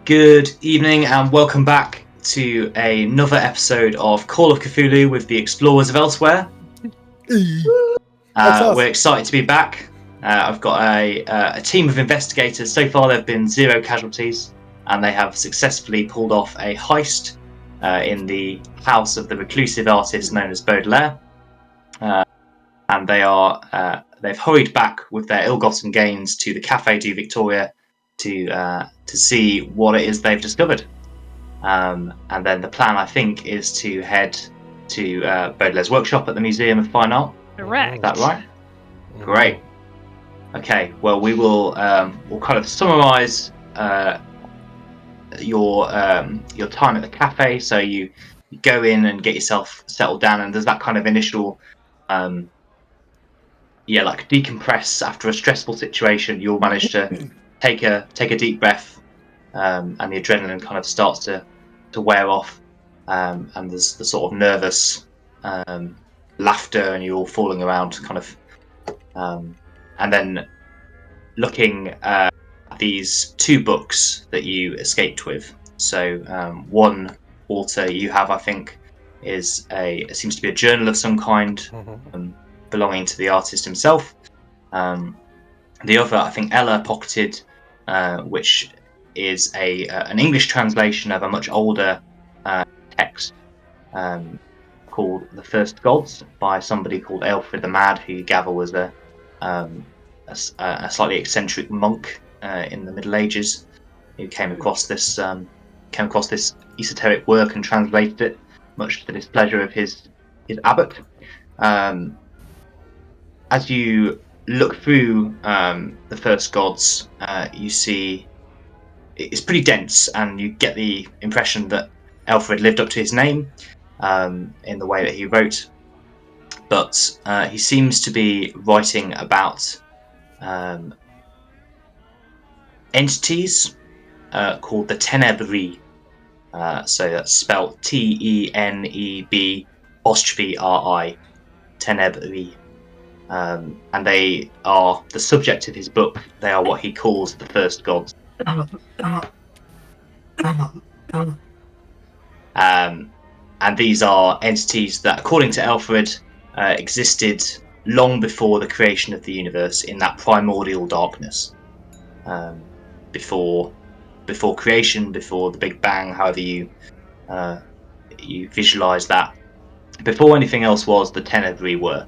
Good evening and welcome back to another episode of Call of Cthulhu with the Explorers of Elsewhere. We're excited to be back. I've got a team of investigators. So far there have been 0 casualties and they have successfully pulled off a heist in the house of the reclusive artist known as Baudelaire. And they've hurried back with their ill-gotten gains to the Café du Victoria to see what it is they've discovered. And then the plan, I think, is to head to Baudelaire's workshop at the Museum of Fine Art. Correct. Is that right? Great. Okay. Well, we'll kind of summarise your time at the cafe. So you go in and get yourself settled down, and there's that kind of initial, like decompress after a stressful situation. You'll manage to take a deep breath, and the adrenaline kind of starts to wear off, and there's the sort of nervous laughter, and you're all falling around, kind of, and then looking at these 2 books that you escaped with. So one author you have, I think, is it seems to be a journal of some kind, belonging to the artist himself. The other, I think, Ella pocketed, which is an English translation of a much older text called The First Gods by somebody called Alfred the Mad, who you gather was a slightly eccentric monk in the Middle Ages, who came across this esoteric work and translated it, much to the displeasure of his abbot. As you look through The First Gods, you see it's pretty dense, and you get the impression that Alfred lived up to his name in the way that he wrote, but he seems to be writing about entities called the Tenebri. So that's spelled Teneb '-RI, Tenebri. And they are the subject of his book. They are what he calls the First Gods. And these are entities that, according to Alfred, existed long before the creation of the universe, in that primordial darkness. Before creation, before the Big Bang, however you visualize that. Before anything else was, the Tenebri were.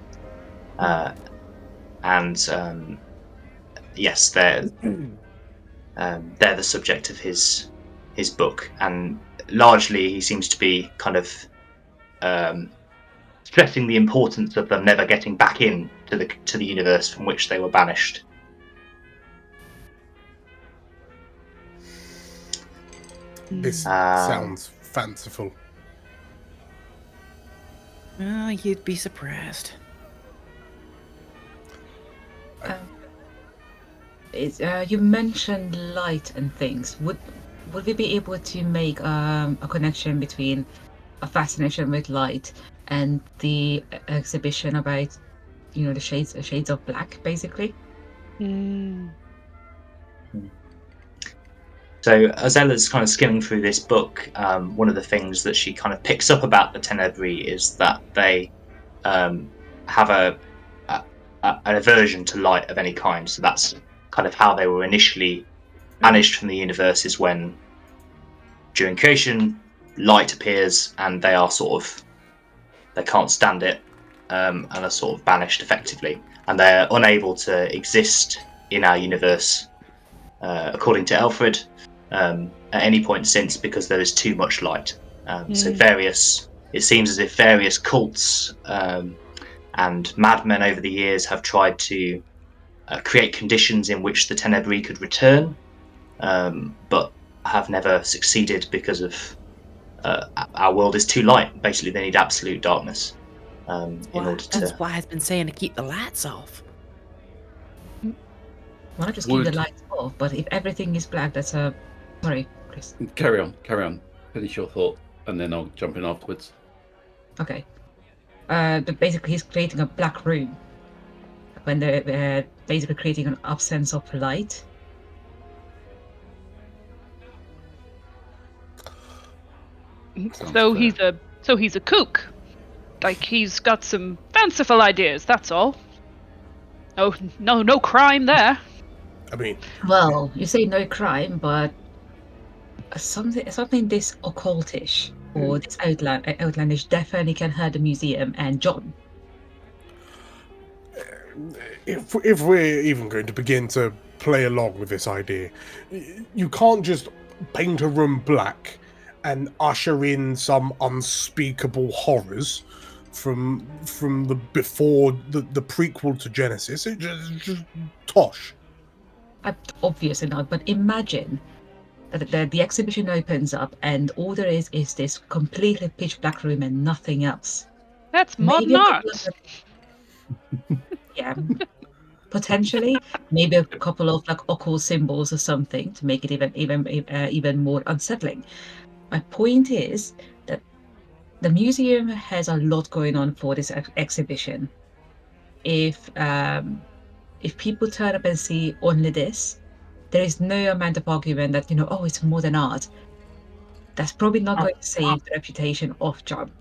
Yes, they're the subject of his book, and largely he seems to be kind of stressing the importance of them never getting back in to the universe from which they were banished. This sounds fanciful. You'd be surprised. You mentioned light and things. Would we be able to make a connection between a fascination with light and the exhibition about, the shades of black, basically? So as Ella's kind of skimming through this book, one of the things that she kind of picks up about the Tenebri is that they have an aversion to light of any kind. So that's kind of how they were initially banished from the universe, is when, during creation, light appears and they can't stand it, and are sort of banished effectively, and they're unable to exist in our universe, according to Alfred, at any point since, because there is too much light. So it seems as if various cults and madmen over the years have tried to create conditions in which the Tenebri could return, but have never succeeded because of our world is too light. Basically, they need absolute darkness in order to. That's why I've been saying to keep the lights off. Why not just keep the lights off? But if everything is black, that's a... Sorry, Chris. Carry on. Finish your thought, and then I'll jump in afterwards. Okay. But basically, he's creating a black room. When they're basically creating an absence of light. So he's a kook. Like, he's got some fanciful ideas, that's all. Oh, no crime there. I mean, Well, you say no crime, but something this occultish or this outlandish definitely can hurt the museum and John. if we're even going to begin to play along with this idea, you can't just paint a room black and usher in some unspeakable horrors from the before the prequel to Genesis. It just tosh. Obviously not, but imagine that the exhibition opens up and all there is this completely pitch black room and nothing else. That's modern Maybe art. Yeah, potentially maybe a couple of like occult symbols or something to make it even more unsettling. My point is that the museum has a lot going on for this exhibition. If people turn up and see only this, there is no amount of argument that oh, it's modern art. That's probably not going to save the reputation of John.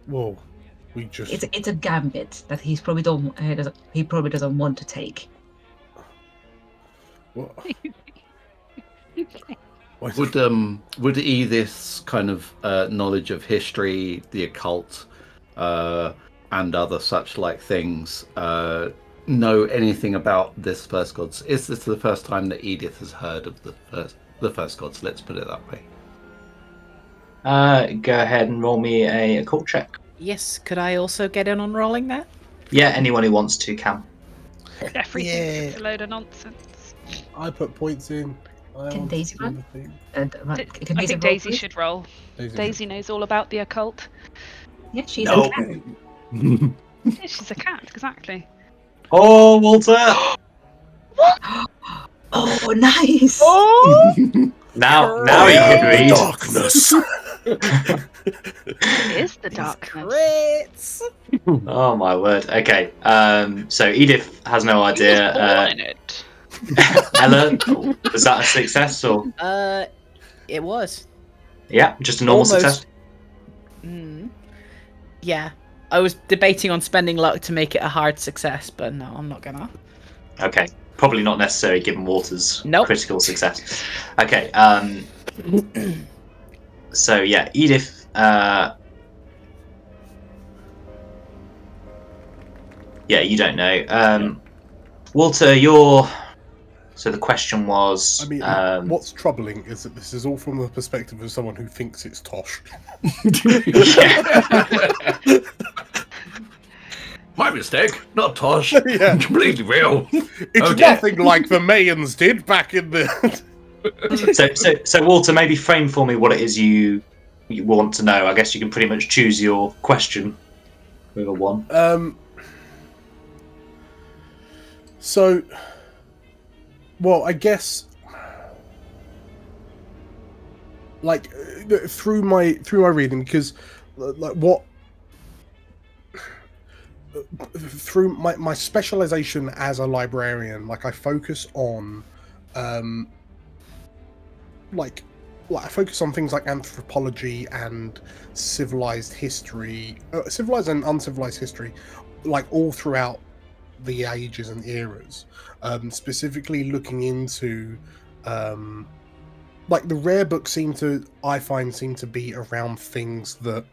Well, we just It's a gambit that he probably doesn't want to take. what? Would Edith's kind of knowledge of history, the occult, and other such like things know anything about this first gods? Is this the first time that Edith has heard of the first gods? Let's put it that way. Go ahead and roll me a occult check. Yes, could I also get in on rolling that? Yeah, anyone who wants to can. Everything's a load of nonsense. I put points in. Can Daisy run? I think Daisy should roll. Daisy Daisy knows all about the occult. Yeah, she's No. a cat. Yeah, she's a cat, exactly. Oh, Walter! Oh, nice! Oh! Now you can read. Darkness. It is the darkness. Crits! Oh my word. Okay. So Edith has no He was idea. born in it. Ella, was that a success or? It was. Yeah, just a normal Almost. success. Yeah. I was debating on spending luck to make it a hard success, but no, I'm not gonna. Okay. Probably not necessary given Walter's Nope. critical success. Okay. So yeah, Edith. Yeah, you don't know. Walter, you're. So the question was. I mean, what's troubling is that this is all from the perspective of someone who thinks it's tosh. My mistake, not Tosh. Yeah. Completely real. It's nothing like the Mayans did back in the. So Walter, maybe frame for me what it is you want to know. I guess you can pretty much choose your question with a 1. So, well, I guess, like through my reading, because like what through my specialization as a librarian, like I focus on like I focus on things like anthropology and civilized history, civilized and uncivilized history, like all throughout the ages and eras, specifically looking into like the rare books I find seem to be around things that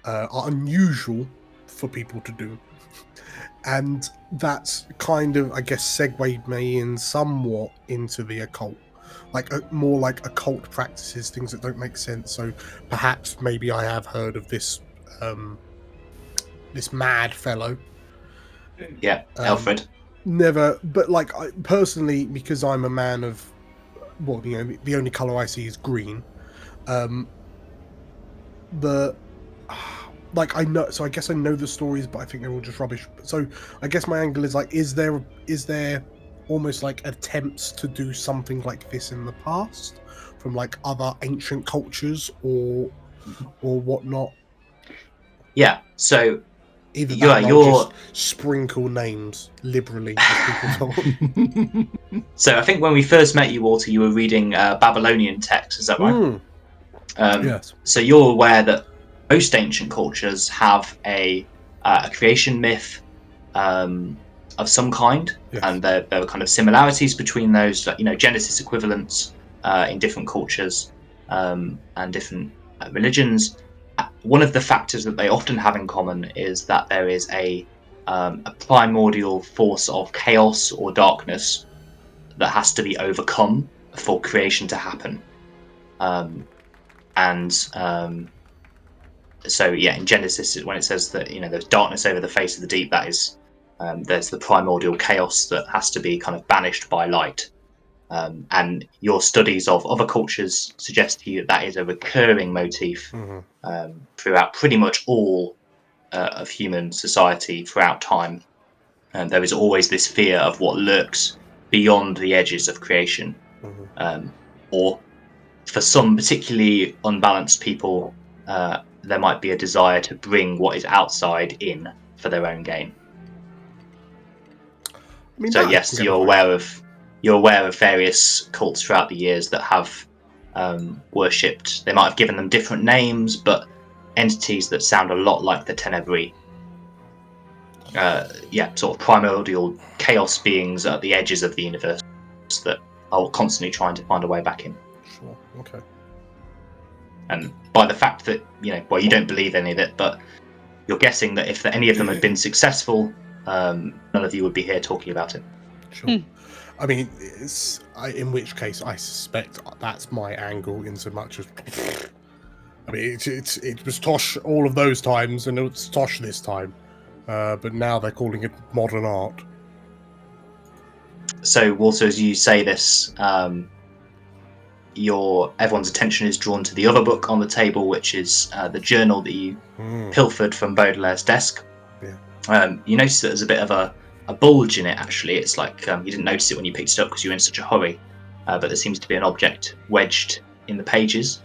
are unusual for people to do, and that's kind of, I guess, segued me in somewhat into the occult, like more like occult practices, things that don't make sense. So perhaps maybe I have heard of this this mad fellow. Yeah, Alfred. Never, but like I, personally, because I'm a man of, well, the only color I see is green. Like I know, so I guess I know the stories, but I think they're all just rubbish. So I guess my angle is like, is there almost like attempts to do something like this in the past from like other ancient cultures or whatnot? Yeah. So Either you're that or just sprinkle names liberally, as people talk. So I think when we first met you, Walter, you were reading Babylonian texts. Is that right? Yes. So you're aware that most ancient cultures have a creation myth of some kind, Yes. and there are kind of similarities between those, Genesis equivalents in different cultures and different religions. One of the factors that they often have in common is that there is a primordial force of chaos or darkness that has to be overcome for creation to happen. So in Genesis, when it says that there's darkness over the face of the deep, that is there's the primordial chaos that has to be kind of banished by light. And your studies of other cultures suggest to you that is a recurring motif throughout pretty much all of human society throughout time. And there is always this fear of what lurks beyond the edges of creation, or for some particularly unbalanced people, there might be a desire to bring what is outside in for their own gain. I mean, So that I yes, can get you're aware of various cults throughout the years that have worshipped. They might have given them different names, but entities that sound a lot like the Tenebri. Sort of primordial chaos beings at the edges of the universe that are constantly trying to find a way back in. Sure. Okay. And by the fact that you don't believe any of it, but you're guessing that if any of them had been successful, none of you would be here talking about it. Sure. I mean, in which case I suspect that's my angle, in so much as I mean, it was Tosh all of those times, and it's Tosh this time, but now they're calling it modern art. So, Walter, as you say this, everyone's attention is drawn to the other book on the table, which is the journal that you pilfered from Baudelaire's desk. Yeah. You notice that there's a bit of a bulge in it, actually. It's like you didn't notice it when you picked it up because you were in such a hurry, but there seems to be an object wedged in the pages.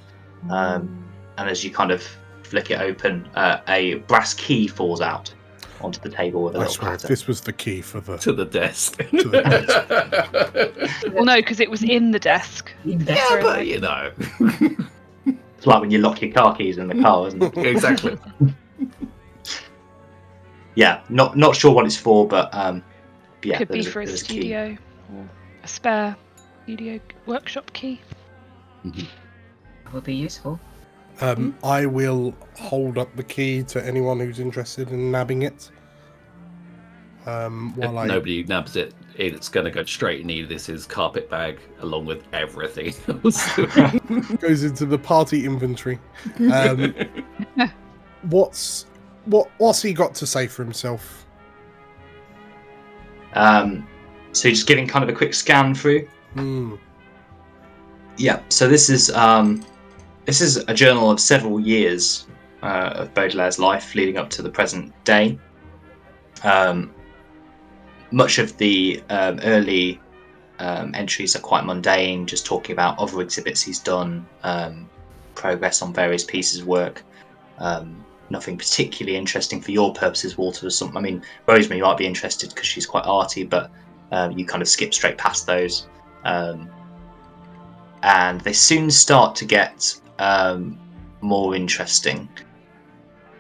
And as you kind of flick it open, a brass key falls out onto the table with a little swear, clatter. this was the key for to the desk. to the desk. Well, no, because it was in the desk. Yeah, but you know. It's like when you lock your car keys in the car, isn't it? Exactly. Yeah, not sure what it's for, but Could be for a studio or a spare studio workshop key. Would be useful. I will hold up the key to anyone who's interested in nabbing it. If nobody nabs it, it's going to go straight in Edith's carpet bag along with everything else. Goes into the party inventory. What's he got to say for himself? So just giving kind of a quick scan through. Yeah. So this is a journal of several years of Baudelaire's life leading up to the present day. Much of the early entries are quite mundane, just talking about other exhibits he's done, progress on various pieces of work. Nothing particularly interesting for your purposes, Walter. Rosemary might be interested because she's quite arty, but you kind of skip straight past those. And they soon start to get more interesting.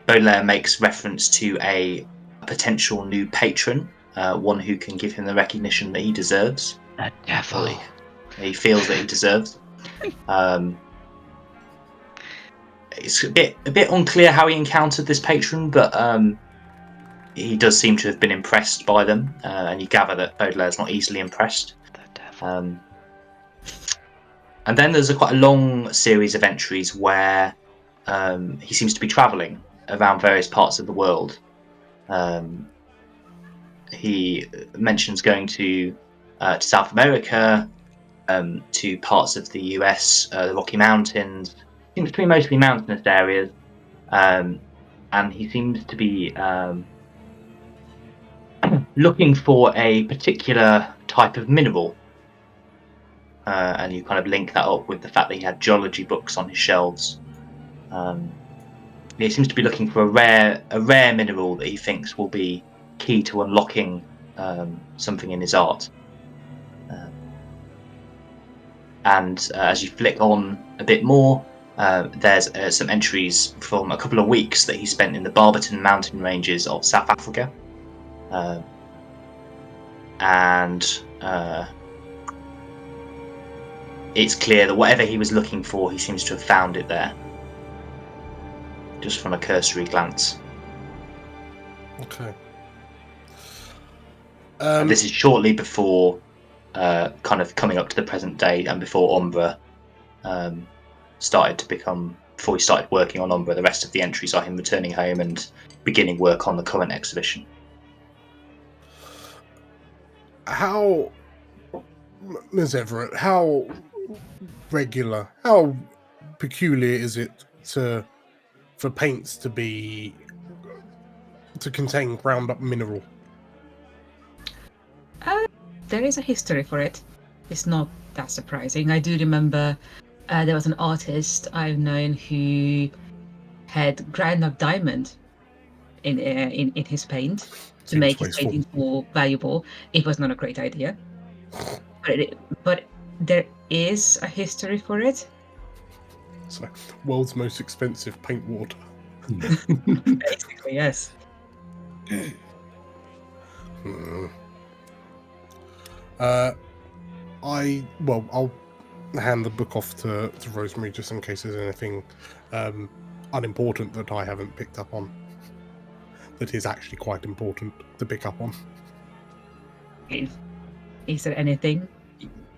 Baudelaire makes reference to a potential new patron, one who can give him the recognition that he deserves. The devil. He feels that he deserves. It's a bit unclear how he encountered this patron, but he does seem to have been impressed by them, and you gather that Baudelaire's not easily impressed. The devil. And then there's quite a long series of entries where he seems to be travelling around various parts of the world. He mentions going to South America, to parts of the US, the Rocky Mountains. Seems to be mostly mountainous areas, and he seems to be looking for a particular type of mineral. And you kind of link that up with the fact that he had geology books on his shelves. He seems to be looking for a rare mineral that he thinks will be key to unlocking something in his art. And as you flick on a bit more, there's some entries from a couple of weeks that he spent in the Barberton mountain ranges of South Africa. And it's clear that whatever he was looking for, he seems to have found it there, just from a cursory glance. Okay. And this is shortly before kind of coming up to the present day, and before Umbra before he started working on Umbra. The rest of the entries are him returning home and beginning work on the current exhibition. How, Ms. Everett, how regular, how peculiar is it for paints to contain ground up mineral? There is a history for it. It's not that surprising. I do remember there was an artist I've known who had ground up diamond in his paint to Seems make his wasteful. paintings more valuable. It was not a great idea, but there is a history for it. So, world's most expensive paint water. Basically, yes. I'll hand the book off to Rosemary just in case there's anything unimportant that I haven't picked up on. That is actually quite important to pick up on. Is there anything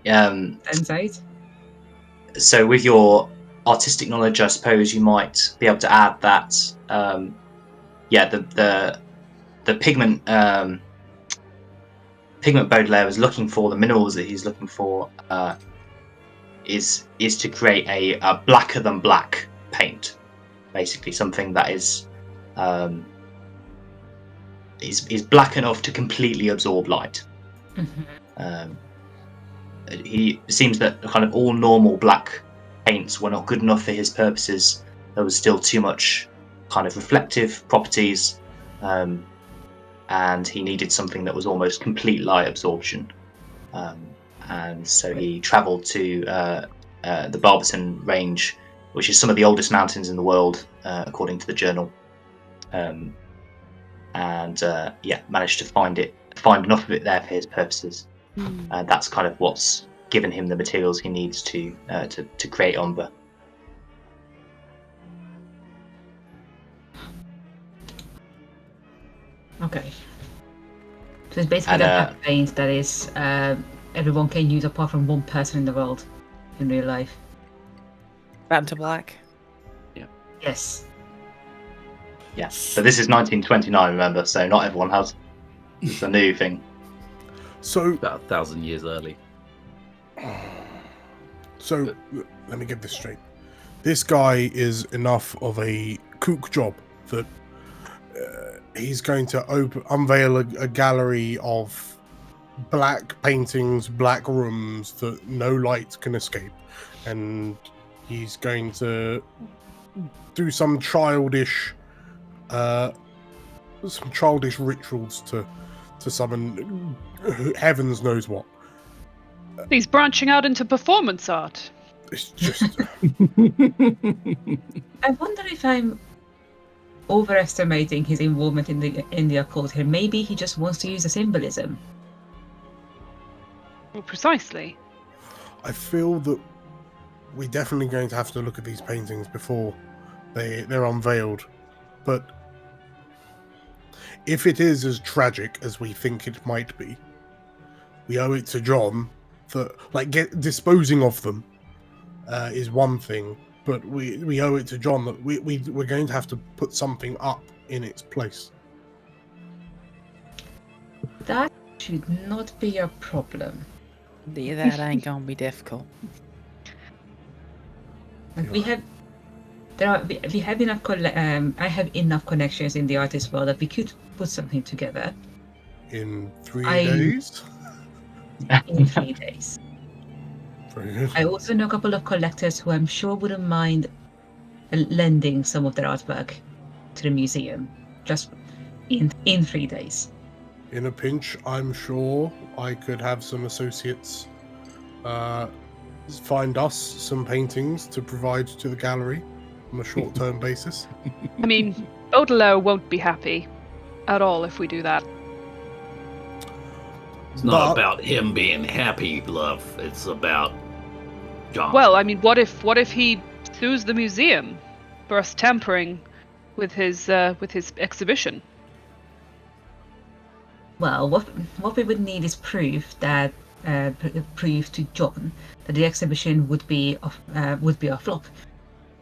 stands out? So with your artistic knowledge, I suppose you might be able to add that the pigment Baudelaire is looking for, the minerals that he's looking for, is to create a blacker than black paint, basically something that is black enough to completely absorb light. Mm-hmm. It seems that kind of all normal black paints were not good enough for his purposes. There was still too much kind of reflective properties, and he needed something that was almost complete light absorption. And so he travelled to the Barberton Range, which is some of the oldest mountains in the world, according to the journal, and managed to find enough of it there for his purposes. And that's kind of what's given him the materials he needs to create Umbra. Okay. So it's basically that paint that is everyone can use apart from one person in the world in real life. Vanta Black. Yes. Yeah, but this is 1929, remember, so not everyone has. It's a new thing. So About 1,000 years early. So let me get this straight. This guy is enough of a kook job that he's going to unveil a gallery of black paintings, black rooms that no light can escape, and he's going to do some childish rituals to summon heavens knows what. He's branching out into performance art. It's just I wonder if I'm overestimating his involvement in the occult here. Maybe he just wants to use the symbolism. Well, precisely. I feel that we're definitely going to have to look at these paintings before they're unveiled. But if it is as tragic as we think it might be, we owe it to John that disposing of them is one thing, but we owe it to John that we're going to have to put something up in its place. That should not be a problem. That ain't gonna be difficult. We have enough. I have enough connections in the artist world that we could put something together In 3 days? in 3 days. Very good. I also know a couple of collectors who I'm sure wouldn't mind lending some of their artwork to the museum, just in 3 days. In a pinch, I'm sure I could have some associates find us some paintings to provide to the gallery on a short-term basis. I mean, Baudelaire won't be happy at all if we do that. It's not But- about him being happy, love. It's about John. Well, I mean, what if he sues the museum for us tampering with his exhibition? Well, what we would need is proof that proof to John that the exhibition would be a flop.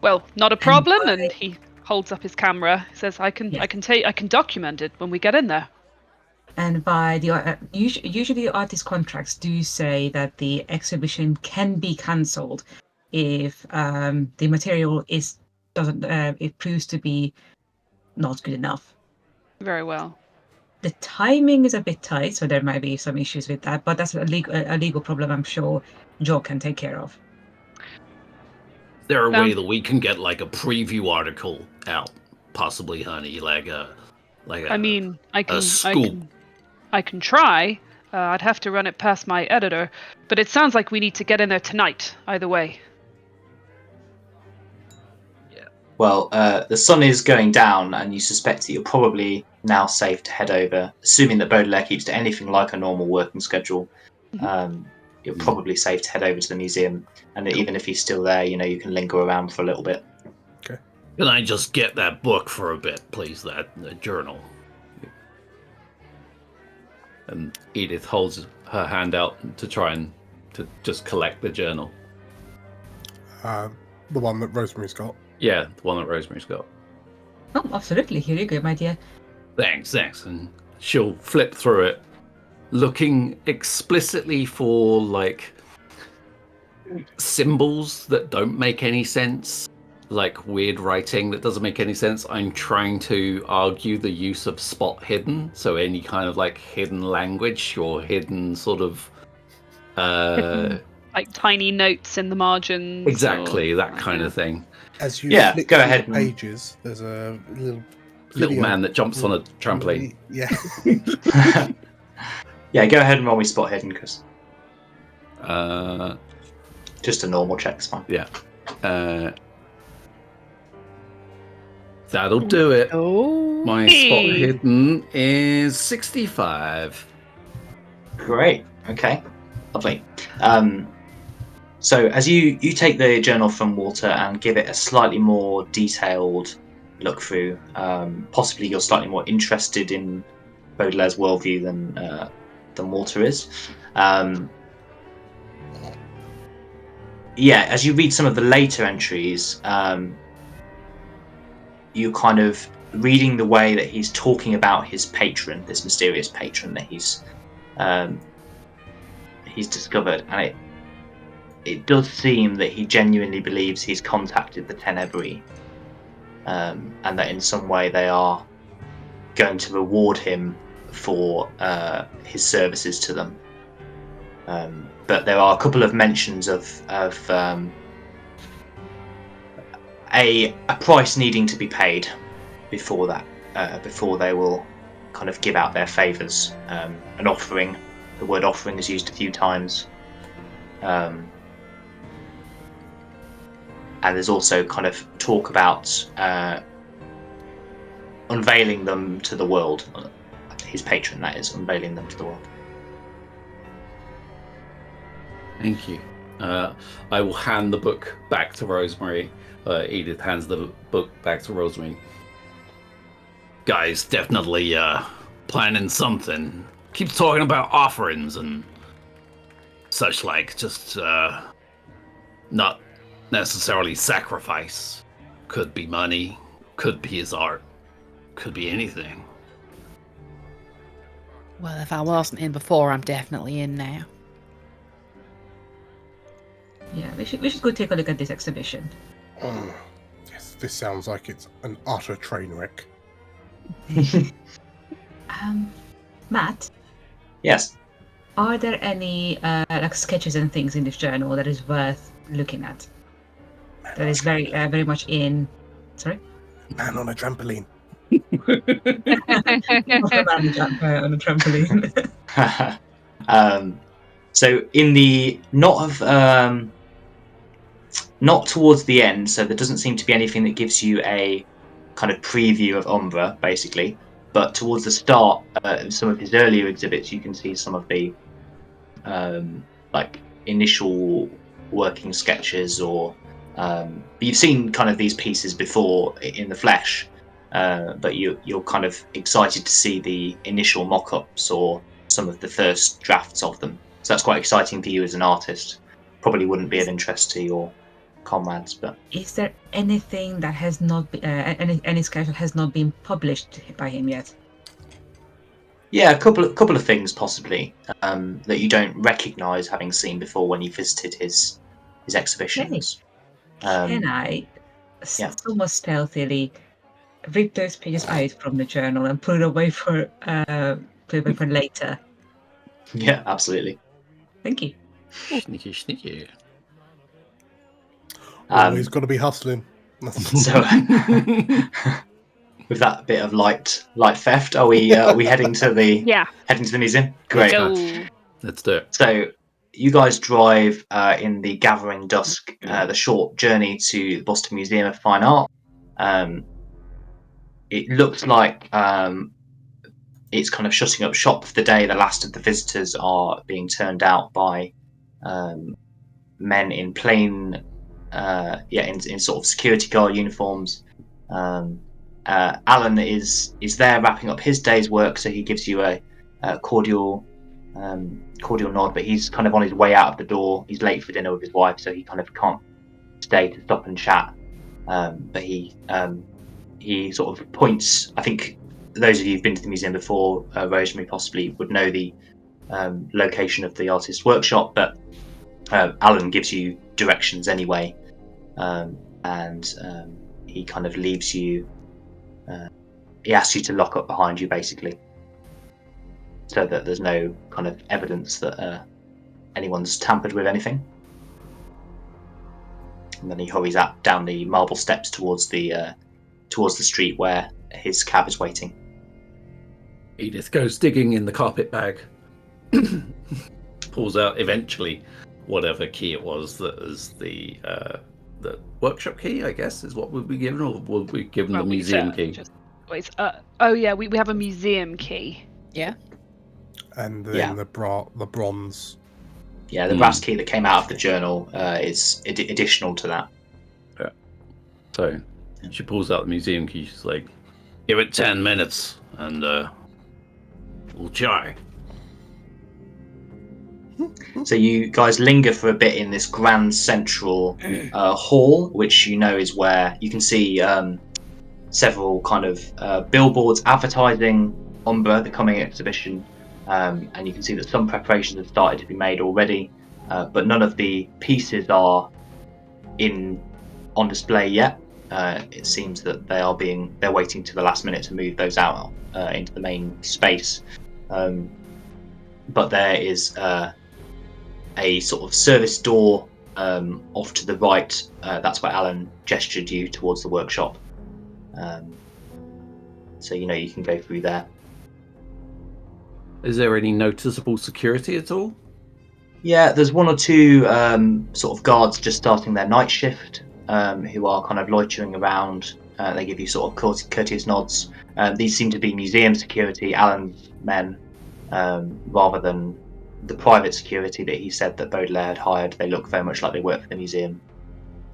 Well, not a problem. by- And he holds up his camera. Says, "I can Yeah. I can document it when we get in there." And by the usually artist contracts do say that the exhibition can be cancelled if the material it proves to be not good enough. Very well. The timing is a bit tight, so there might be some issues with that. But that's a legal problem. I'm sure Joe can take care of. Is there a way Sounds- that we can get like a preview article out, possibly, honey? I mean, scoop. I can try. I'd have to run it past my editor, but it sounds like we need to get in there tonight. Either way. Well, the sun is going down, and you suspect that you're probably now safe to head over. Assuming that Baudelaire keeps to anything like a normal working schedule, you're probably safe to head over to the museum. And even if he's still there, you can linger around for a little bit. Can I just get that book for a bit, please? That journal. And Edith holds her hand out to try and to just collect the journal. The one that Rosemary's got. Yeah, the one that Rosemary's got. Oh, absolutely. Here you go, my dear. Thanks. And she'll flip through it, looking explicitly for like symbols that don't make any sense, like weird writing that doesn't make any sense. I'm trying to argue the use of spot hidden, so any kind of like hidden language or hidden sort of Like tiny notes in the margins. exactly or- that kind of thing. As you Yeah, flick go through ahead the and- pages, there's a little Little man that jumps on a trampoline. Yeah. Yeah, go ahead and roll me spot hidden, because Uh, just a normal check's fine. That'll do it. Oh. My spot hidden is 65. Great. Okay. Lovely. So as you take the journal from Walter and give it a slightly more detailed look through, possibly you're slightly more interested in Baudelaire's worldview than Walter is. As you read some of the later entries, you're kind of reading the way that he's talking about his patron, this mysterious patron that he's discovered, and it does seem that he genuinely believes he's contacted the Tenebrae, and that in some way they are going to reward him for his services to them. But there are a couple of mentions of a price needing to be paid before that, before they will kind of give out their favours. An offering. The word offering is used a few times. And there's also kind of talk about unveiling them to the world. His patron, that is, unveiling them to the world. Thank you. I will hand the book back to Rosemary. Edith hands the book back to Rosemary. Guys, definitely planning something. Keeps talking about offerings and such like. Just not necessarily sacrifice. Could be money. Could be his art. Could be anything. Well, if I wasn't in before, I'm definitely in now. Yeah, we should go take a look at this exhibition. Yes, this sounds like it's an utter train wreck. Matt, Yes. are there any like sketches and things in this journal that is worth looking at? That is very very much in. Sorry. Man on a trampoline. On a trampoline. So in the not of not towards the end, so there doesn't seem to be anything that gives you a kind of preview of Umbra, basically. But towards the start of some of his earlier exhibits, you can see some of the like initial working sketches, or you've seen kind of these pieces before in the flesh, but you're kind of excited to see the initial mock-ups or some of the first drafts of them. So that's quite exciting for you as an artist. Probably wouldn't be of interest to your comrades, but Is there anything that has not been, any sketch that has not been published by him yet? yeah, a couple of things possibly that you don't recognise having seen before when you visited his exhibitions. Can I yeah. somewhat stealthily rip those pages out from the journal and put it away for later? Yeah, absolutely. Thank you. Sneaky, sneaky. Always got to be hustling. So, with that bit of light theft, are we heading to the Yeah. museum? Great. Go. Let's do it. So you guys drive in the gathering dusk, the short journey to the Boston Museum of Fine Art. It looks like it's kind of shutting up shop for the day. The last of the visitors are being turned out by men in plain, in sort of security guard uniforms. Alan is there wrapping up his day's work, so he gives you a cordial nod, but he's kind of on his way out of the door. He's late for dinner with his wife, so he kind of can't stay to stop and chat. But he sort of points. I think those of you who've been to the museum before, Rosemary possibly would know the location of the artist's workshop, but Alan gives you directions anyway, and he kind of leaves you. He asks you to lock up behind you, basically, so that there's no kind of evidence that anyone's tampered with anything. And then he hurries up down the marble steps towards the street where his cab is waiting. Edith goes digging in the carpet bag, pulls out eventually whatever key it was that is the workshop key, I guess, is what we'll be given, or will we given the museum key? We have a museum key. Yeah. And then the bronze. Yeah, the brass key that came out of the journal is additional to that. Yeah. So she pulls out the museum key. She's like, "Give it 10 minutes, and we'll try." So you guys linger for a bit in this grand central hall, which you know is where you can see several kind of billboards advertising Umbra, the coming exhibition, and you can see that some preparations have started to be made already, but none of the pieces are on display yet. It seems that they're waiting to the last minute to move those out into the main space. But there is a sort of service door off to the right. That's where Alan gestured you towards the workshop. So you can go through there. Is there any noticeable security at all? Yeah, there's one or two sort of guards just starting their night shift who are kind of loitering around. They give you sort of courteous nods. These seem to be museum security, Alan's men, rather than the private security that he said that Baudelaire had hired. They look very much like they work for the museum.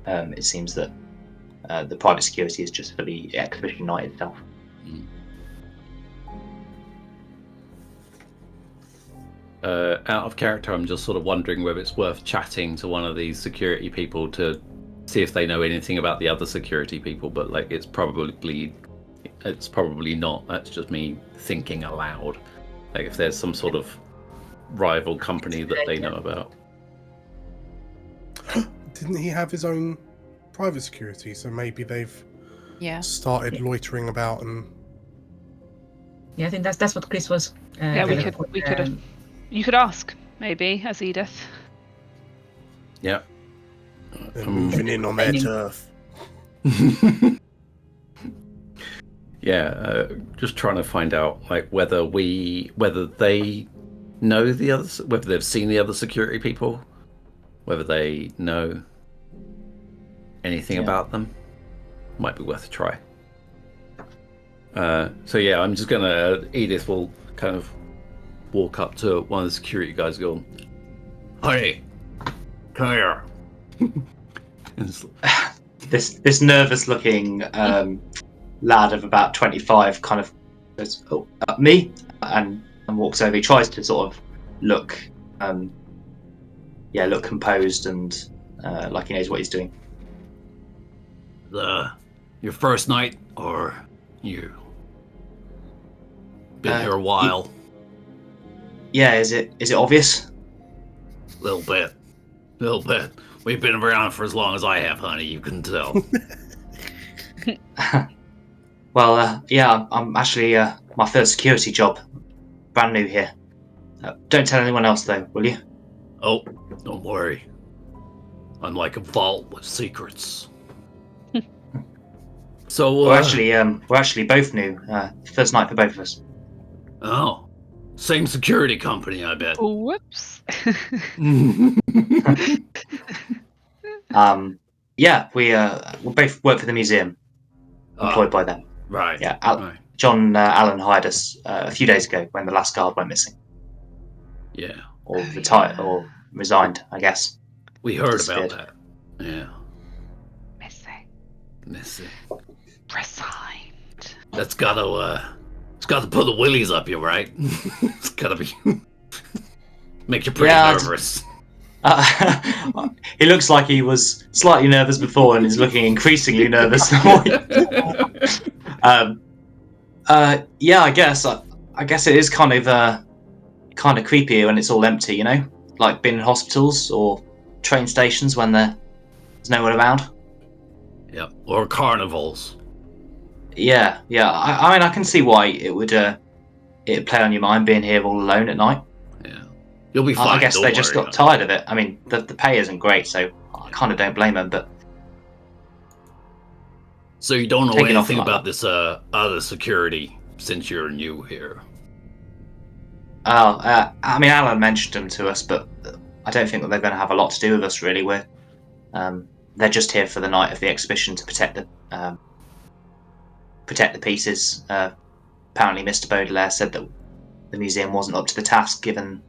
It seems that the private security is just for the exhibition night itself. Out of character, I'm just sort of wondering whether it's worth chatting to one of these security people to see if they know anything about the other security people, but like it's probably not. That's just me thinking aloud. Like if there's some sort of rival company that they know about. Didn't he have his own private security? So maybe they've started loitering about and. Yeah, I think that's what Chris was. We could have. You could ask, maybe, as Edith. Yeah. They're moving in on their turf. Yeah, just trying to find out like whether they know the others, whether they've seen the other security people, whether they know anything Yeah. about them. Might be worth a try. So yeah, I'm just gonna. Edith will kind of walk up to one of the security guys, and go, "Honey, come here." This nervous looking lad of about 25 kind of goes, "Oh, me," and walks over. He tries to sort of look composed and like he knows what he's doing. Your first night, or you been here a while? Yeah, is it obvious? Little bit. We've been around for as long as I have, honey. You can tell. Well, yeah, I'm actually my first security job. Brand new here. Don't tell anyone else though, will you? Oh, don't worry. I'm like a vault with secrets. So we're actually both new. First night for both of us. Oh, same security company, I bet. Whoops. Yeah, we both work for the museum, employed by them. Right. Yeah, right. John Allen hired us a few days ago when the last guard went missing. Yeah. Or retired, or resigned, I guess. We heard Disappeared. about that. Yeah. Missing. Resigned. That's gotta put the willies up you, right? It's gotta be make you pretty nervous. He looks like he was slightly nervous before and is looking increasingly nervous. Yeah, I guess it is kind of creepy when it's all empty, you know, like being in hospitals or train stations when there's no one around. Yeah, or carnivals. Yeah. I mean, I can see why it'd play on your mind being here all alone at night. Yeah, you'll be fine. I guess they just got tired of it. I mean, the pay isn't great, so I kind of don't blame them. But so you don't know anything about this other security since you're new here? I mean, Alan mentioned them to us, but I don't think that they're going to have a lot to do with us. Really, they're just here for the night of the exhibition to protect the pieces. Apparently, Mr. Baudelaire said that the museum wasn't up to the task given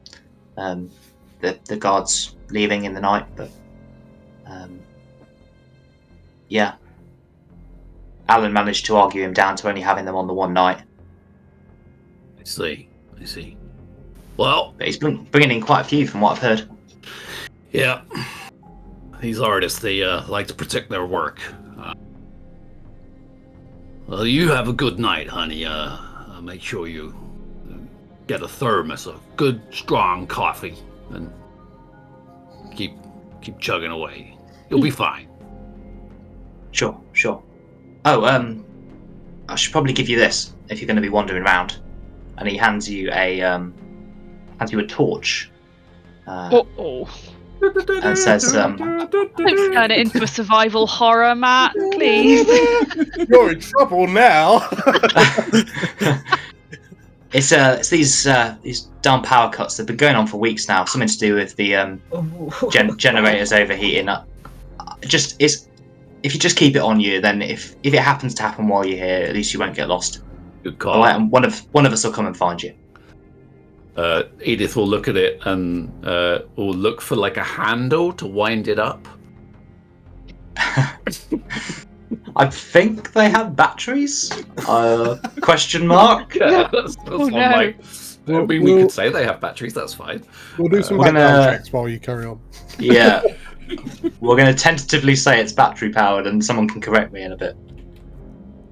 the guards leaving in the night. But yeah, Alan managed to argue him down to only having them on the one night. I see. Well, But he's bringing in quite a few from what I've heard. Yeah. These artists, they like to protect their work. Well, you have a good night, honey. Make sure you get a thermos of good, strong coffee, and keep chugging away. You'll be fine. Sure. Oh, I should probably give you this if you're going to be wandering around. And he hands you a torch. Uh-oh. And says, Don't turn it into a survival horror, Matt, please. You're in trouble now. it's these darn power cuts. They've been going on for weeks now. Something to do with the generators overheating. If you just keep it on you, then if it happens to happen while you're here, at least you won't get lost. Good call. All right, and one of us will come and find you. Edith will look at it and will look for like a handle to wind it up. I think they have batteries. Question mark. Yeah, that's one no. like. I mean, we could say they have batteries. That's fine. We'll do some We're background gonna- checks while you carry on. Yeah. We're going to tentatively say it's battery powered, and someone can correct me in a bit.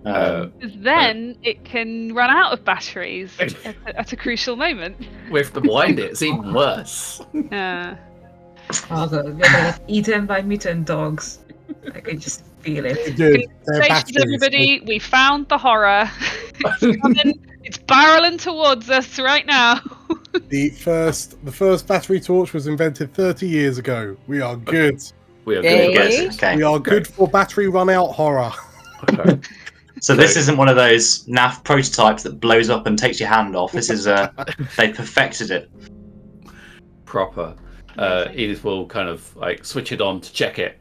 Then it can run out of batteries at a crucial moment. We have to wind it. It's even worse. Uh, Oh, God, we're gonna get eaten by mutant dogs. I can just feel it. Dude, they're Congratulations, batteries. everybody. We found the horror. It's coming. It's barreling towards us right now. The first battery torch was invented 30 years ago. We are good. We are Hey. good. Yes, okay. We are good for battery run out horror. Okay. So this isn't one of those naff prototypes that blows up and takes your hand off. This is they perfected it. Proper. Edith will kind of like switch it on to check it.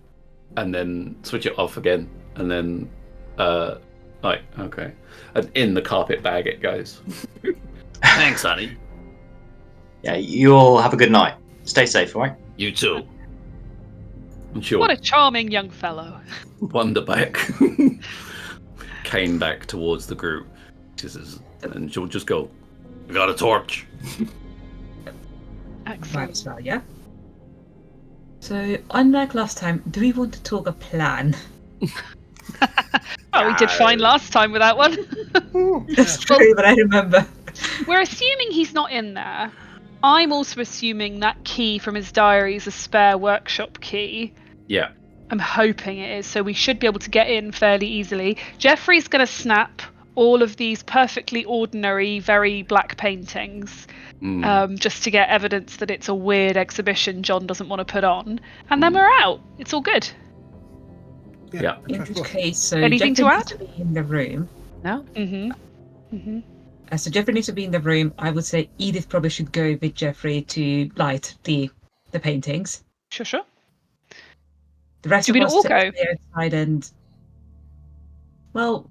and then switch it off again, and then okay, and in the carpet bag it goes. Thanks, honey. Yeah, you all have a good night. Stay safe, all right? You too. I'm sure. What a charming young fellow. Wander back, cane back towards the group. She says, and she'll just go. We got a torch. Excellent. Might as well, yeah? So, unlike last time, do we want to talk a plan? Well, we did fine last time without one. That's true, but I remember. We're assuming he's not in there. I'm also assuming that key from his diary is a spare workshop key. Yeah. I'm hoping it is, so we should be able to get in fairly easily. Jeffrey's going to snap all of these perfectly ordinary, very black paintings, just to get evidence that it's a weird exhibition John doesn't want to put on. And then we're out. It's all good. Yeah. In which case, so Anything Jeffrey to needs to be in the room. No? So Jeffrey needs to be in the room. I would say Edith probably should go with Jeffrey to light the paintings. Sure. The rest Do of we us all to go? stay outside and... Well,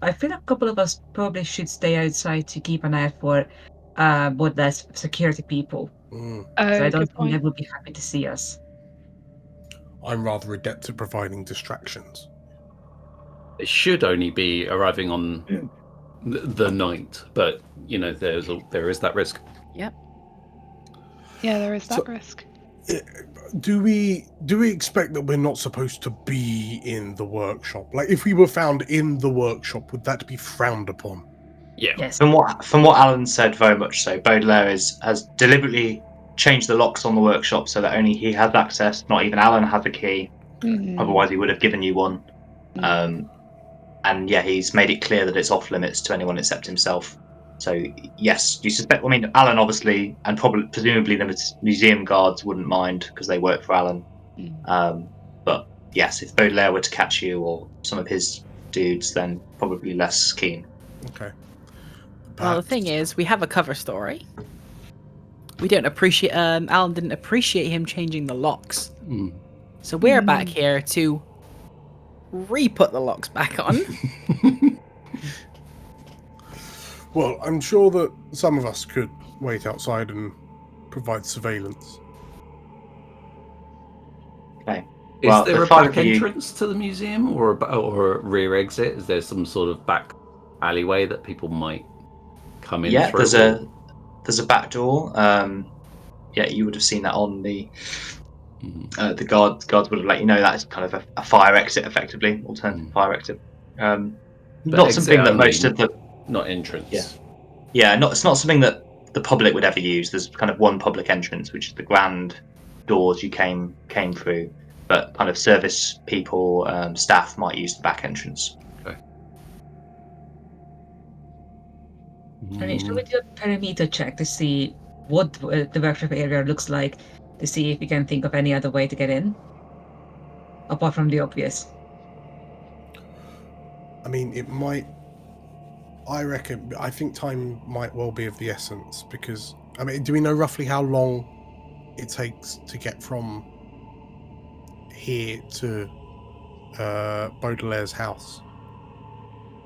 I feel a couple of us probably should stay outside to keep an eye out for Baudelaire's security people. So I don't think they would be happy to see us. I'm rather adept at providing distractions. It should only be arriving on the night, but there is that risk. Yep. Yeah, there is that risk. Do we expect that we're not supposed to be in the workshop? Like, if we were found in the workshop, would that be frowned upon? Yeah. Yes. From what Alan said, very much so. Baudelaire has deliberately changed the locks on the workshop so that only he has access. Not even Alan has a key. Otherwise, he would have given you one. And yeah, he's made it clear that it's off limits to anyone except himself. So yes, you suspect. I mean, Alan obviously, and presumably the museum guards wouldn't mind because they work for Alan. But yes, if Baudelaire were to catch you or some of his dudes, then probably less keen. Okay. Well, the thing is, we have a cover story. We don't appreciate. Alan didn't appreciate him changing the locks. So we're back here to re-put the locks back on. Well, I'm sure that some of us could wait outside and provide surveillance. Okay. Is there a back entrance to the museum or a rear exit? Is there some sort of back alleyway that people might come in through? Yeah, there's a back door. Yeah, you would have seen that on the guards would have let you know that it's kind of a fire exit, effectively, alternative fire exit. Not something that most of the not entrance. Yeah, it's not something that the public would ever use. There's kind of one public entrance, which is the grand doors you came through, but kind of service people, staff might use the back entrance. Okay. I mean, should we do a perimeter check to see what the workshop area looks like, to see if we can think of any other way to get in, apart from the obvious? I mean, it might. I think time might well be of the essence, because, I mean, do we know roughly how long it takes to get from here to Baudelaire's house?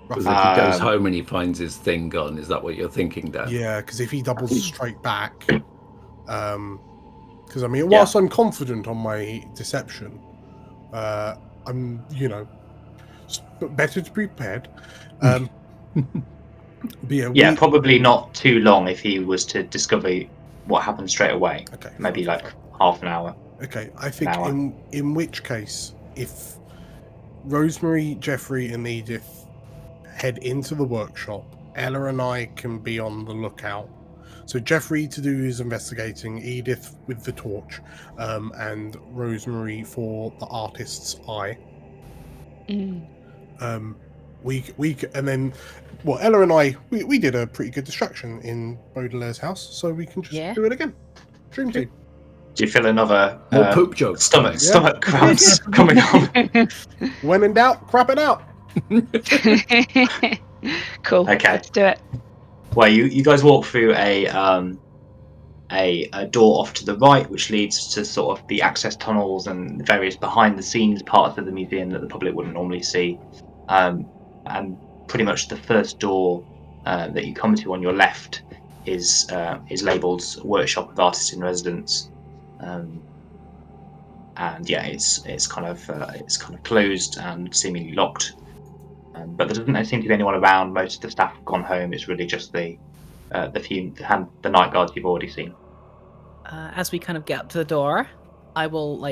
Because if he goes home and he finds his thing gone, is that what you're thinking, Dan? Yeah, because if he doubles straight back, because I mean, whilst I'm confident on my deception, I'm better to be prepared. But probably not too long if he was to discover what happened straight away. Okay, maybe like half an hour. Okay, I think in which case, if Rosemary, Jeffrey, and Edith head into the workshop, Ella and I can be on the lookout. So Jeffrey to do his investigating, Edith with the torch, and Rosemary for the artist's eye. And then, well, Ella and I, we did a pretty good distraction in Baudelaire's house, so we can just do it again. Dream team. Do you feel another more poop jokes? Stomach cramps coming on. When in doubt, crap it out. Cool. Okay. Let's do it. Well, you guys walk through a a door off to the right, which leads to sort of the access tunnels and various behind-the-scenes parts of the museum that the public wouldn't normally see. And pretty much the first door that you come to on your left is labelled Workshop of Artists in Residence, and yeah, it's kind of closed and seemingly locked. But there doesn't seem to be anyone around. Most of the staff have gone home. It's really just the night guards you've already seen. As we kind of get up to the door, I will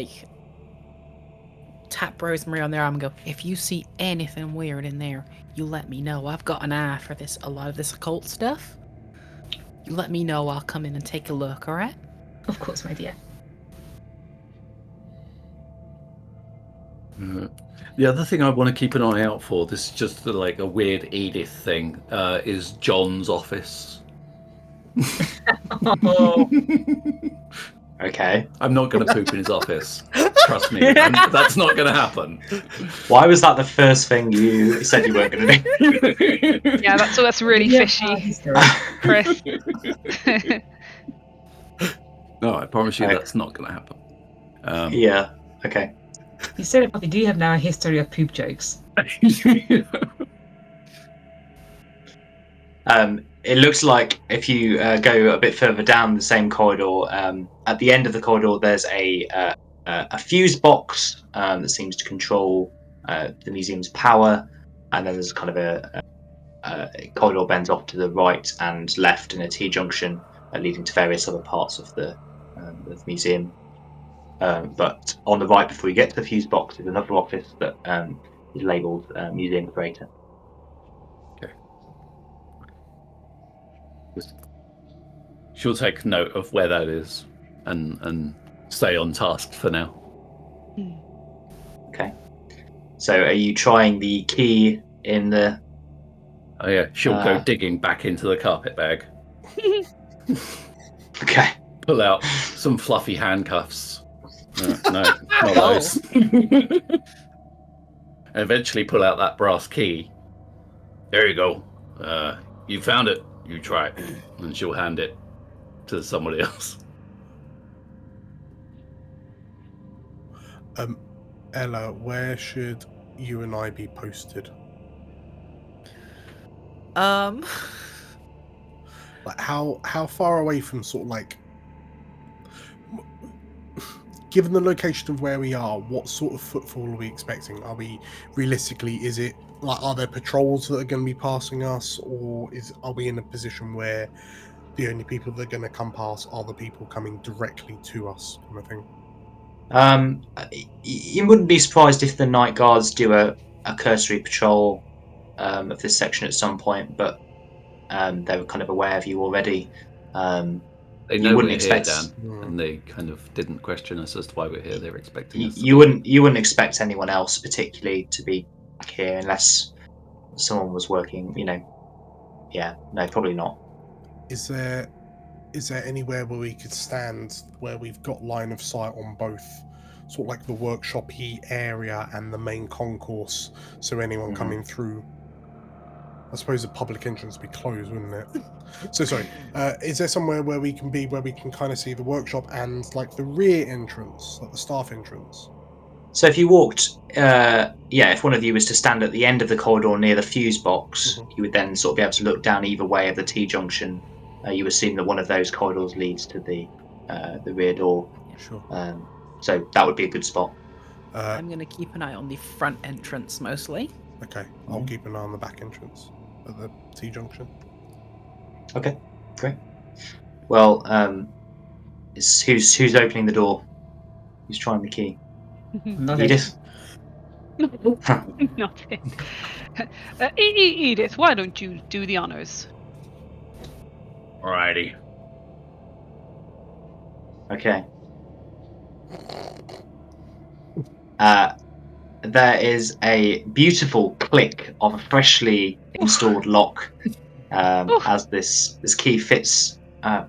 tap Rosemary on the arm and go, if you see anything weird in there, you let me know. I've got an eye for a lot of this occult stuff. You let me know, I'll come in and take a look, alright? Of course, my dear. The other thing I want to keep an eye out for, this is just like a weird Edith thing, is John's office. Oh. Okay. I'm not going to poop in his office. Trust me, that's not going to happen. Why was that the first thing you said you weren't going to do? Yeah, that's really fishy, Chris. No, I promise you that's not going to happen. Yeah, okay. You said it, but we do have now a history of poop jokes. It looks like if you go a bit further down the same corridor, at the end of the corridor, there's a fuse box that seems to control the museum's power, and then there's kind of a corridor bends off to the right and left in a T-junction, leading to various other parts of the museum. But on the right, before you get to the fuse box, is another office that is labelled Museum Curator. Okay. She'll take note of where that is and stay on task for now. Okay. So are you trying the key in the... Oh yeah, she'll go digging back into the carpet bag. Okay. Pull out some fluffy handcuffs. No, not those. And eventually pull out that brass key. There you go. You found it. You try it. And she'll hand it to somebody else. Ella, where should you and I be posted? Like how far away from sort of like, given the location of where we are, what sort of footfall are we expecting? Are we realistically, is it like, are there patrols that are going to be passing us, or are we in a position where the only people that are going to come past are the people coming directly to us, kind of thing? You wouldn't be surprised if the night guards do a cursory patrol of this section at some point, but they were kind of aware of you already. They know we're here, Dan, and they kind of didn't question us as to why we're here. They're expecting us. You wouldn't expect anyone else particularly to be back here unless someone was working. Yeah, no, probably not. Is there anywhere where we could stand where we've got line of sight on both, sort of like the workshop-y area and the main concourse, so anyone coming through? I suppose the public entrance would be closed, wouldn't it? So sorry, is there somewhere where we can kind of see the workshop and like the rear entrance, like the staff entrance? So if you walked, if one of you was to stand at the end of the corridor near the fuse box, you would then sort of be able to look down either way of the T-junction. You assume that one of those corridors leads to the rear door. Sure. So that would be a good spot. I'm going to keep an eye on the front entrance mostly. Okay, I'll keep an eye on the back entrance at the T-junction. Okay, great. Well, who's opening the door? Who's trying the key? Not Edith? Not it. Edith, why don't you do the honors? Alrighty. Okay. There is a beautiful click of a freshly installed lock as this key fits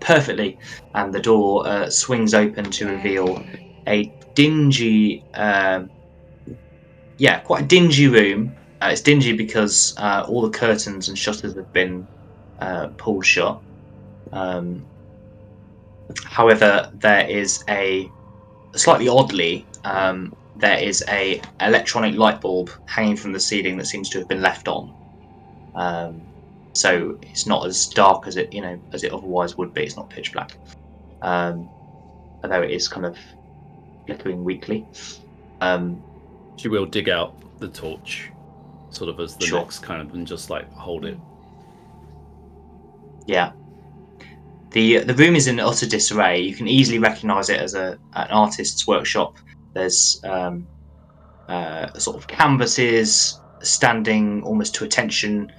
perfectly, and the door swings open to reveal a dingy, quite a dingy room. It's dingy because all the curtains and shutters have been pulled shut. However, there is slightly oddly, there is a electronic light bulb hanging from the ceiling that seems to have been left on. So it's not as dark as it otherwise would be. It's not pitch black, although it is kind of flickering weakly. She will dig out the torch, sort of as the next kind of, and just like hold it. Yeah. The room is in utter disarray. You can easily recognise it as an artist's workshop. There's sort of canvases standing almost to attention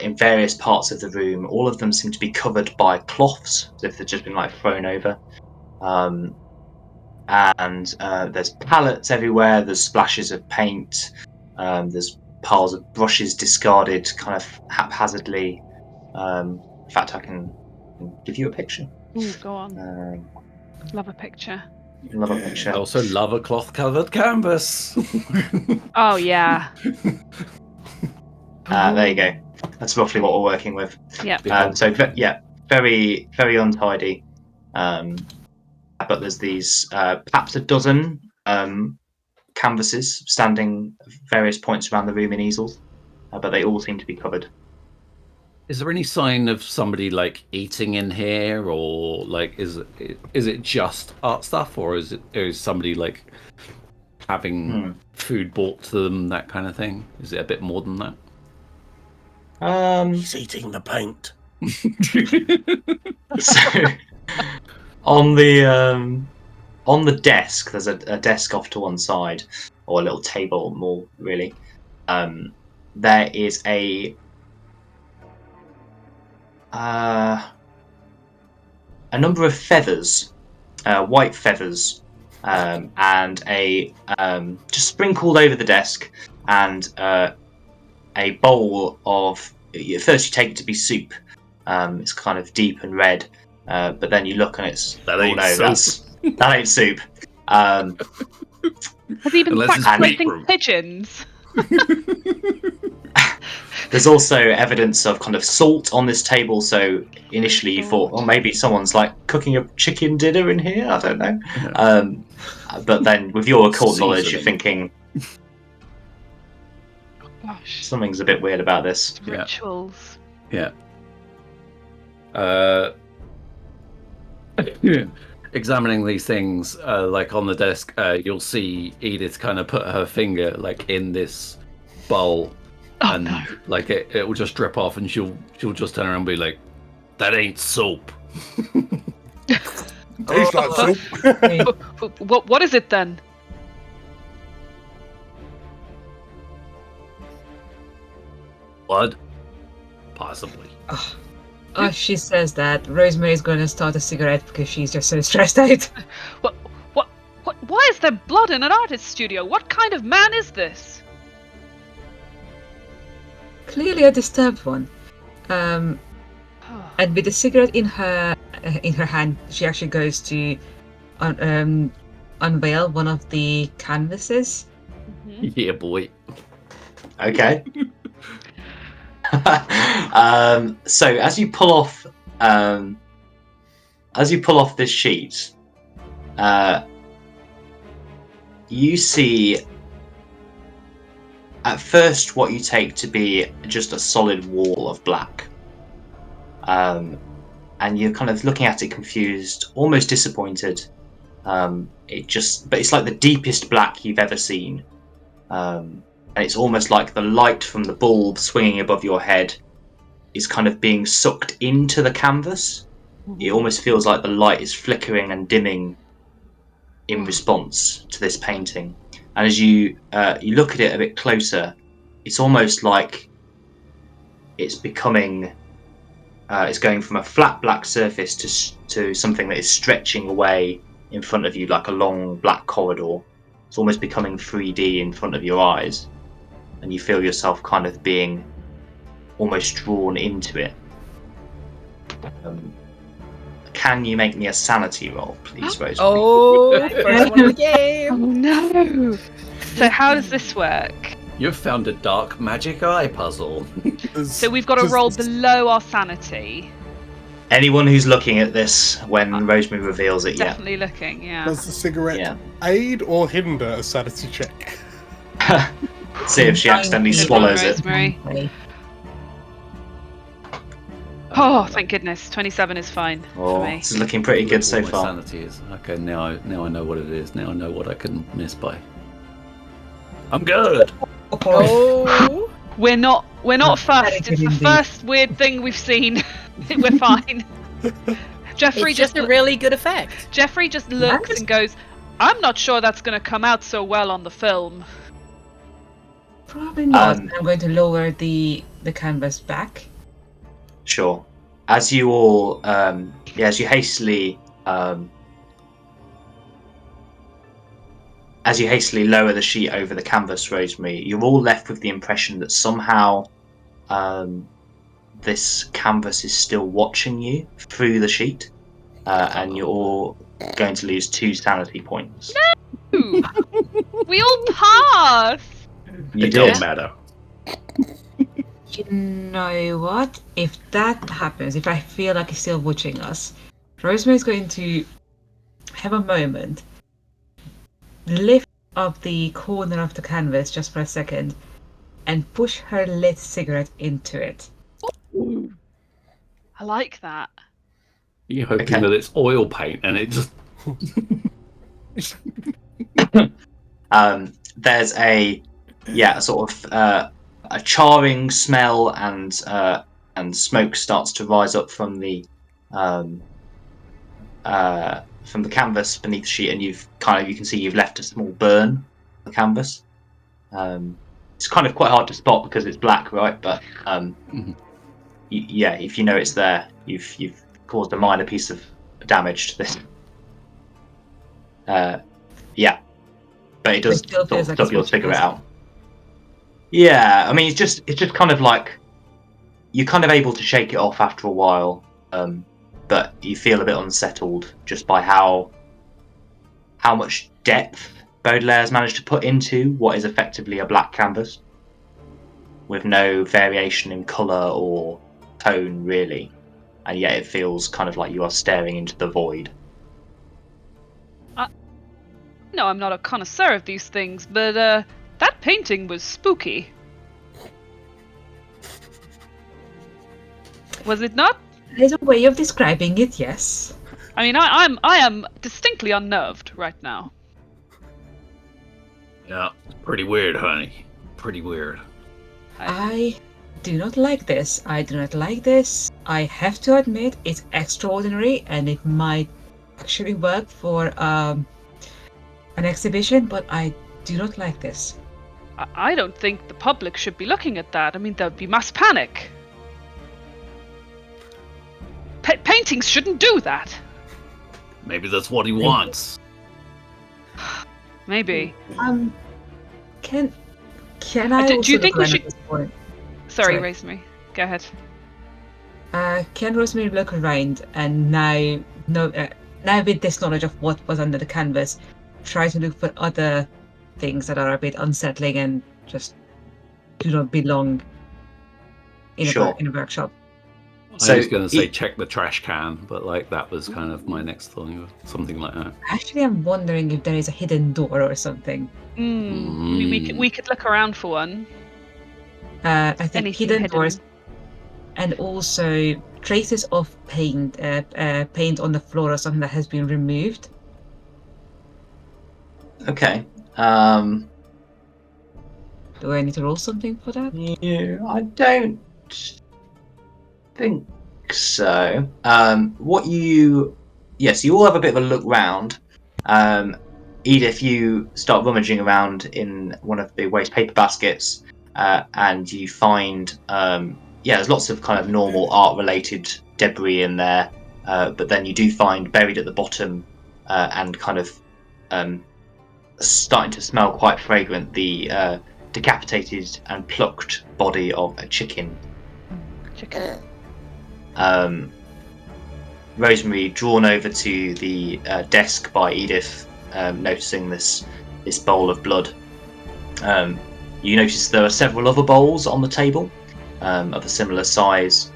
in various parts of the room. All of them seem to be covered by cloths, as if they've just been like thrown over. And there's pallets everywhere. There's splashes of paint. There's piles of brushes discarded kind of haphazardly. In fact, I can give you a picture. Ooh, go on. Love a picture. Love a picture. I also love a cloth-covered canvas. Oh, yeah. There you go. That's roughly what we're working with. Yeah. So, very, very untidy. But there's these perhaps a dozen canvases standing at various points around the room in easels, but they all seem to be covered. Is there any sign of somebody like eating in here, or like is it just art stuff, or is somebody like having food brought to them, that kind of thing? Is it a bit more than that? He's eating the paint. So on the desk, there's a desk off to one side, or a little table, more really. There is a number of feathers, white feathers, and just sprinkled over the desk, and a bowl of. At first, you take it to be soup. It's kind of deep and red, but then you look and it's that ain't soup. Has he been sacrificing pigeons? There's also evidence of kind of salt on this table, so initially you thought, oh, maybe someone's like cooking a chicken dinner in here, I don't know. Yeah. But then with your occult knowledge, you're thinking, gosh, something's a bit weird about this. Rituals. Yeah. Examining these things, like on the desk, you'll see Edith kind of put her finger like in this bowl. And like it will just drip off, and she'll just turn around and be like, "That ain't soap." Tastes like soap. What is it then? Blood, possibly. She says that Rosemary's going to start a cigarette because she's just so stressed out. What? Why is there blood in an artist's studio? What kind of man is this? Clearly a disturbed one. And with the cigarette in her hand, she actually goes to unveil one of the canvases. Mm-hmm. Yeah, boy. Okay. So as you pull off this sheet, you see at first what you take to be just a solid wall of black, and you're kind of looking at it confused, almost disappointed. But it's like the deepest black you've ever seen, and it's almost like the light from the bulb swinging above your head is kind of being sucked into the canvas. It almost feels like the light is flickering and dimming in response to this painting. And as you look at it a bit closer, it's almost like it's becoming, it's going from a flat black surface to something that is stretching away in front of you like a long black corridor. It's almost becoming 3D in front of your eyes, and you feel yourself kind of being almost drawn into it. Can you make me a sanity roll, please, Rosemary? Oh, first one of the game. Oh no! So how does this work? You've found a dark magic eye puzzle. So we've got to roll below our sanity. Anyone who's looking at this when Rosemary reveals it, Definitely looking, yeah. Does the cigarette yeah. aid or hinder a sanity check? See if she accidentally Good swallows one, it. Rosemary. Oh, thank goodness. 27 is fine for me. This is looking pretty good so my far. Sanity is okay. Now I know what it is. Now I know what I can miss by. I'm good. Oh. We're not fussed. good It's the indeed. first weird thing we've seen. We're fine. Jeffrey It's just a really good effect. Jeffrey just looks and goes, "I'm not sure that's going to come out so well on the film." Probably not. I'm going to lower the canvas back. Sure. As you all, as you hastily lower the sheet over the canvas, Rosemary, you're all left with the impression that somehow this canvas is still watching you through the sheet, and you're all going to lose 2 sanity points. Ooh. We all pass. You It did. don't matter. You know what? If that happens, if I feel like he's still watching us, Rosemary's going to have a moment, lift up the corner of the canvas just for a second, and push her lit cigarette into it. I like that. You're hoping that it's oil paint and it just. There's a sort of a charring smell, and smoke starts to rise up from the canvas beneath the sheet, and you can see you've left a small burn on the canvas. It's kind of quite hard to spot because it's black, right? But if you know it's there, you've caused a minor piece of damage to this. But it does still feels like stop it's your watching cigarette us. out. Yeah, I mean it's just kind of like you're kind of able to shake it off after a while, but you feel a bit unsettled just by how much depth Baudelaire has managed to put into what is effectively a black canvas, with no variation in colour or tone really, and yet it feels kind of like you are staring into the void. No, I'm not a connoisseur of these things, but that painting was spooky. Was it not? There's a way of describing it, yes. I mean, I am distinctly unnerved right now. Yeah, it's pretty weird, honey. Pretty weird. I do not like this. I do not like this. I have to admit, it's extraordinary, and it might actually work for an exhibition, but I do not like this. I don't think the public should be looking at that. I mean, there'd be mass panic. Paintings shouldn't do that. Maybe that's what he wants. Maybe. Can I? Do you think we should? Sorry, Sorry, Rosemary. Go ahead. Can Rosemary look around and now with this knowledge of what was under the canvas, try to look for other things that are a bit unsettling and just do not belong in a workshop? I was going to say check the trash can, but that was kind of my next thing, something like that. Actually, I'm wondering if there is a hidden door or something. We could look around for one. I think hidden doors, and also traces of paint on the floor or something that has been removed. Okay. Do I need to roll something for that? Yeah, I don't think so. You all have a bit of a look round. Edith, you start rummaging around in one of the waste paper baskets, and you find there's lots of kind of normal art related debris in there, but then you do find buried at the bottom and kind of starting to smell quite fragrant the decapitated and plucked body of a chicken. Rosemary, drawn over to the desk by Edith, noticing this bowl of blood. You notice there are several other bowls on the table of a similar size,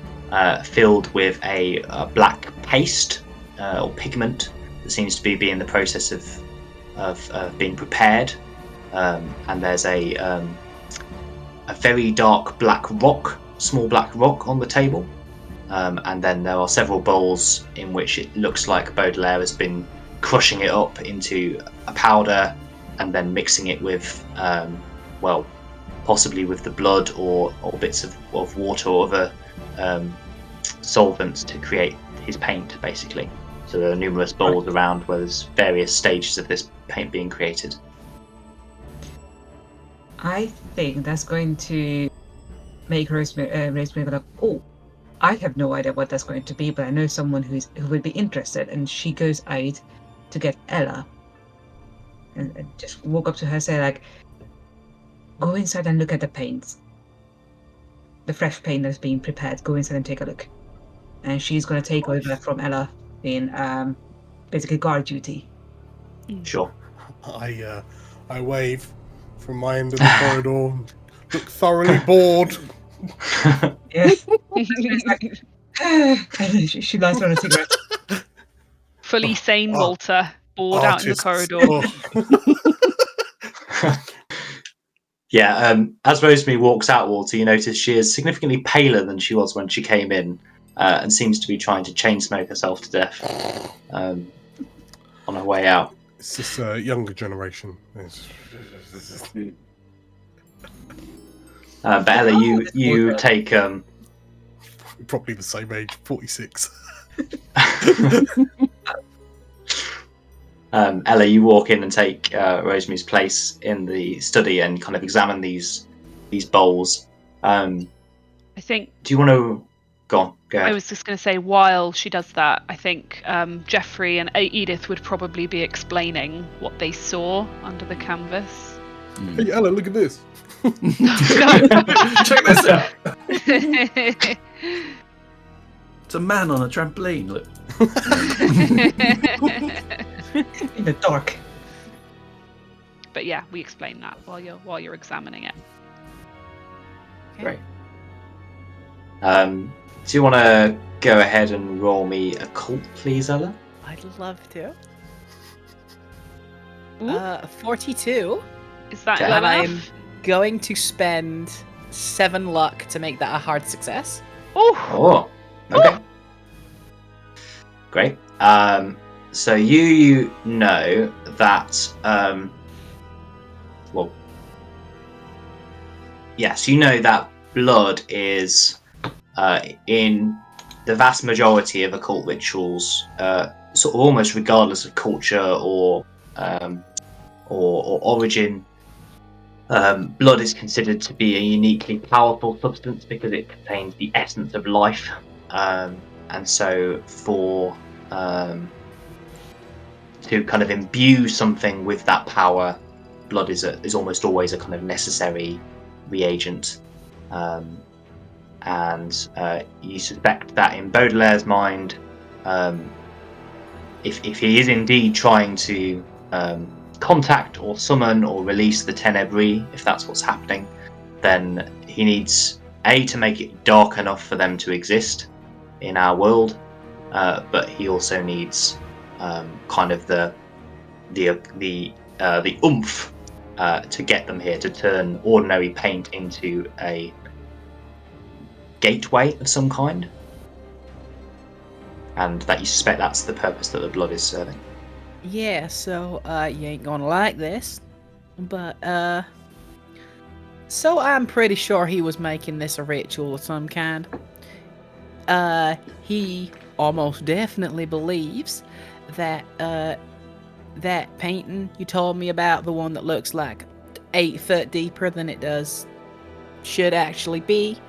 filled with a black paste or pigment that seems to be in the process of being prepared. And there's a very dark black rock, small black rock on the table. And then there are several bowls in which it looks like Baudelaire has been crushing it up into a powder and then mixing it with, possibly with the blood or bits of water or other solvents to create his paint, basically. So there are numerous bowls around where there's various stages of this paint being created. I think that's going to make Rosemary go like, oh, I have no idea what that's going to be, but I know someone who would be interested, and she goes out to get Ella, and just walk up to her, say like, go inside and look at the paints, the fresh paint that's being prepared. Go inside and take a look, and she's going to take over from Ella in basically guard duty. Sure. I wave from my end of the corridor, look thoroughly bored. Yes. And she lights on a cigarette. Fully sane Walter, bored out in the corridor. Yeah, as Rosemary walks out, Walter, you notice she is significantly paler than she was when she came in, and seems to be trying to chain smoke herself to death on her way out. It's this younger generation. But Ella, you take... Probably the same age, 46. Ella, you walk in and take Rosemary's place in the study and kind of examine these bowls. I think... Do you want to... Go on, go ahead. I was just going to say, while she does that, I think Jeffrey and Edith would probably be explaining what they saw under the canvas. Hey, Ella, look at this. Check this out. It's a man on a trampoline. Look. In the dark. But yeah, we explain that while you're examining it. Okay. Great. Do you want to go ahead and roll me occult, please, Ella? I'd love to. Ooh. 42. Is that And low I'm enough? going to spend 7 luck to make that a hard success. Oh. Okay. Great. So you know that yes, you know that blood is in the vast majority of occult rituals, sort of almost regardless of culture or origin. Blood is considered to be a uniquely powerful substance because it contains the essence of life, and so for to kind of imbue something with that power, blood is almost always a kind of necessary reagent. And you suspect that in Baudelaire's mind, if he is indeed trying to contact or summon or release the Tenebris, if that's what's happening, then he needs to make it dark enough for them to exist in our world, but he also needs kind of the oomph to get them here, to turn ordinary paint into a gateway of some kind, and that you suspect that's the purpose that the blood is serving. Yeah, so you ain't gonna like this, but so I'm pretty sure he was making this a ritual of some kind. He almost definitely believes that that painting you told me about, the one that looks like 8 foot deeper than it should actually be,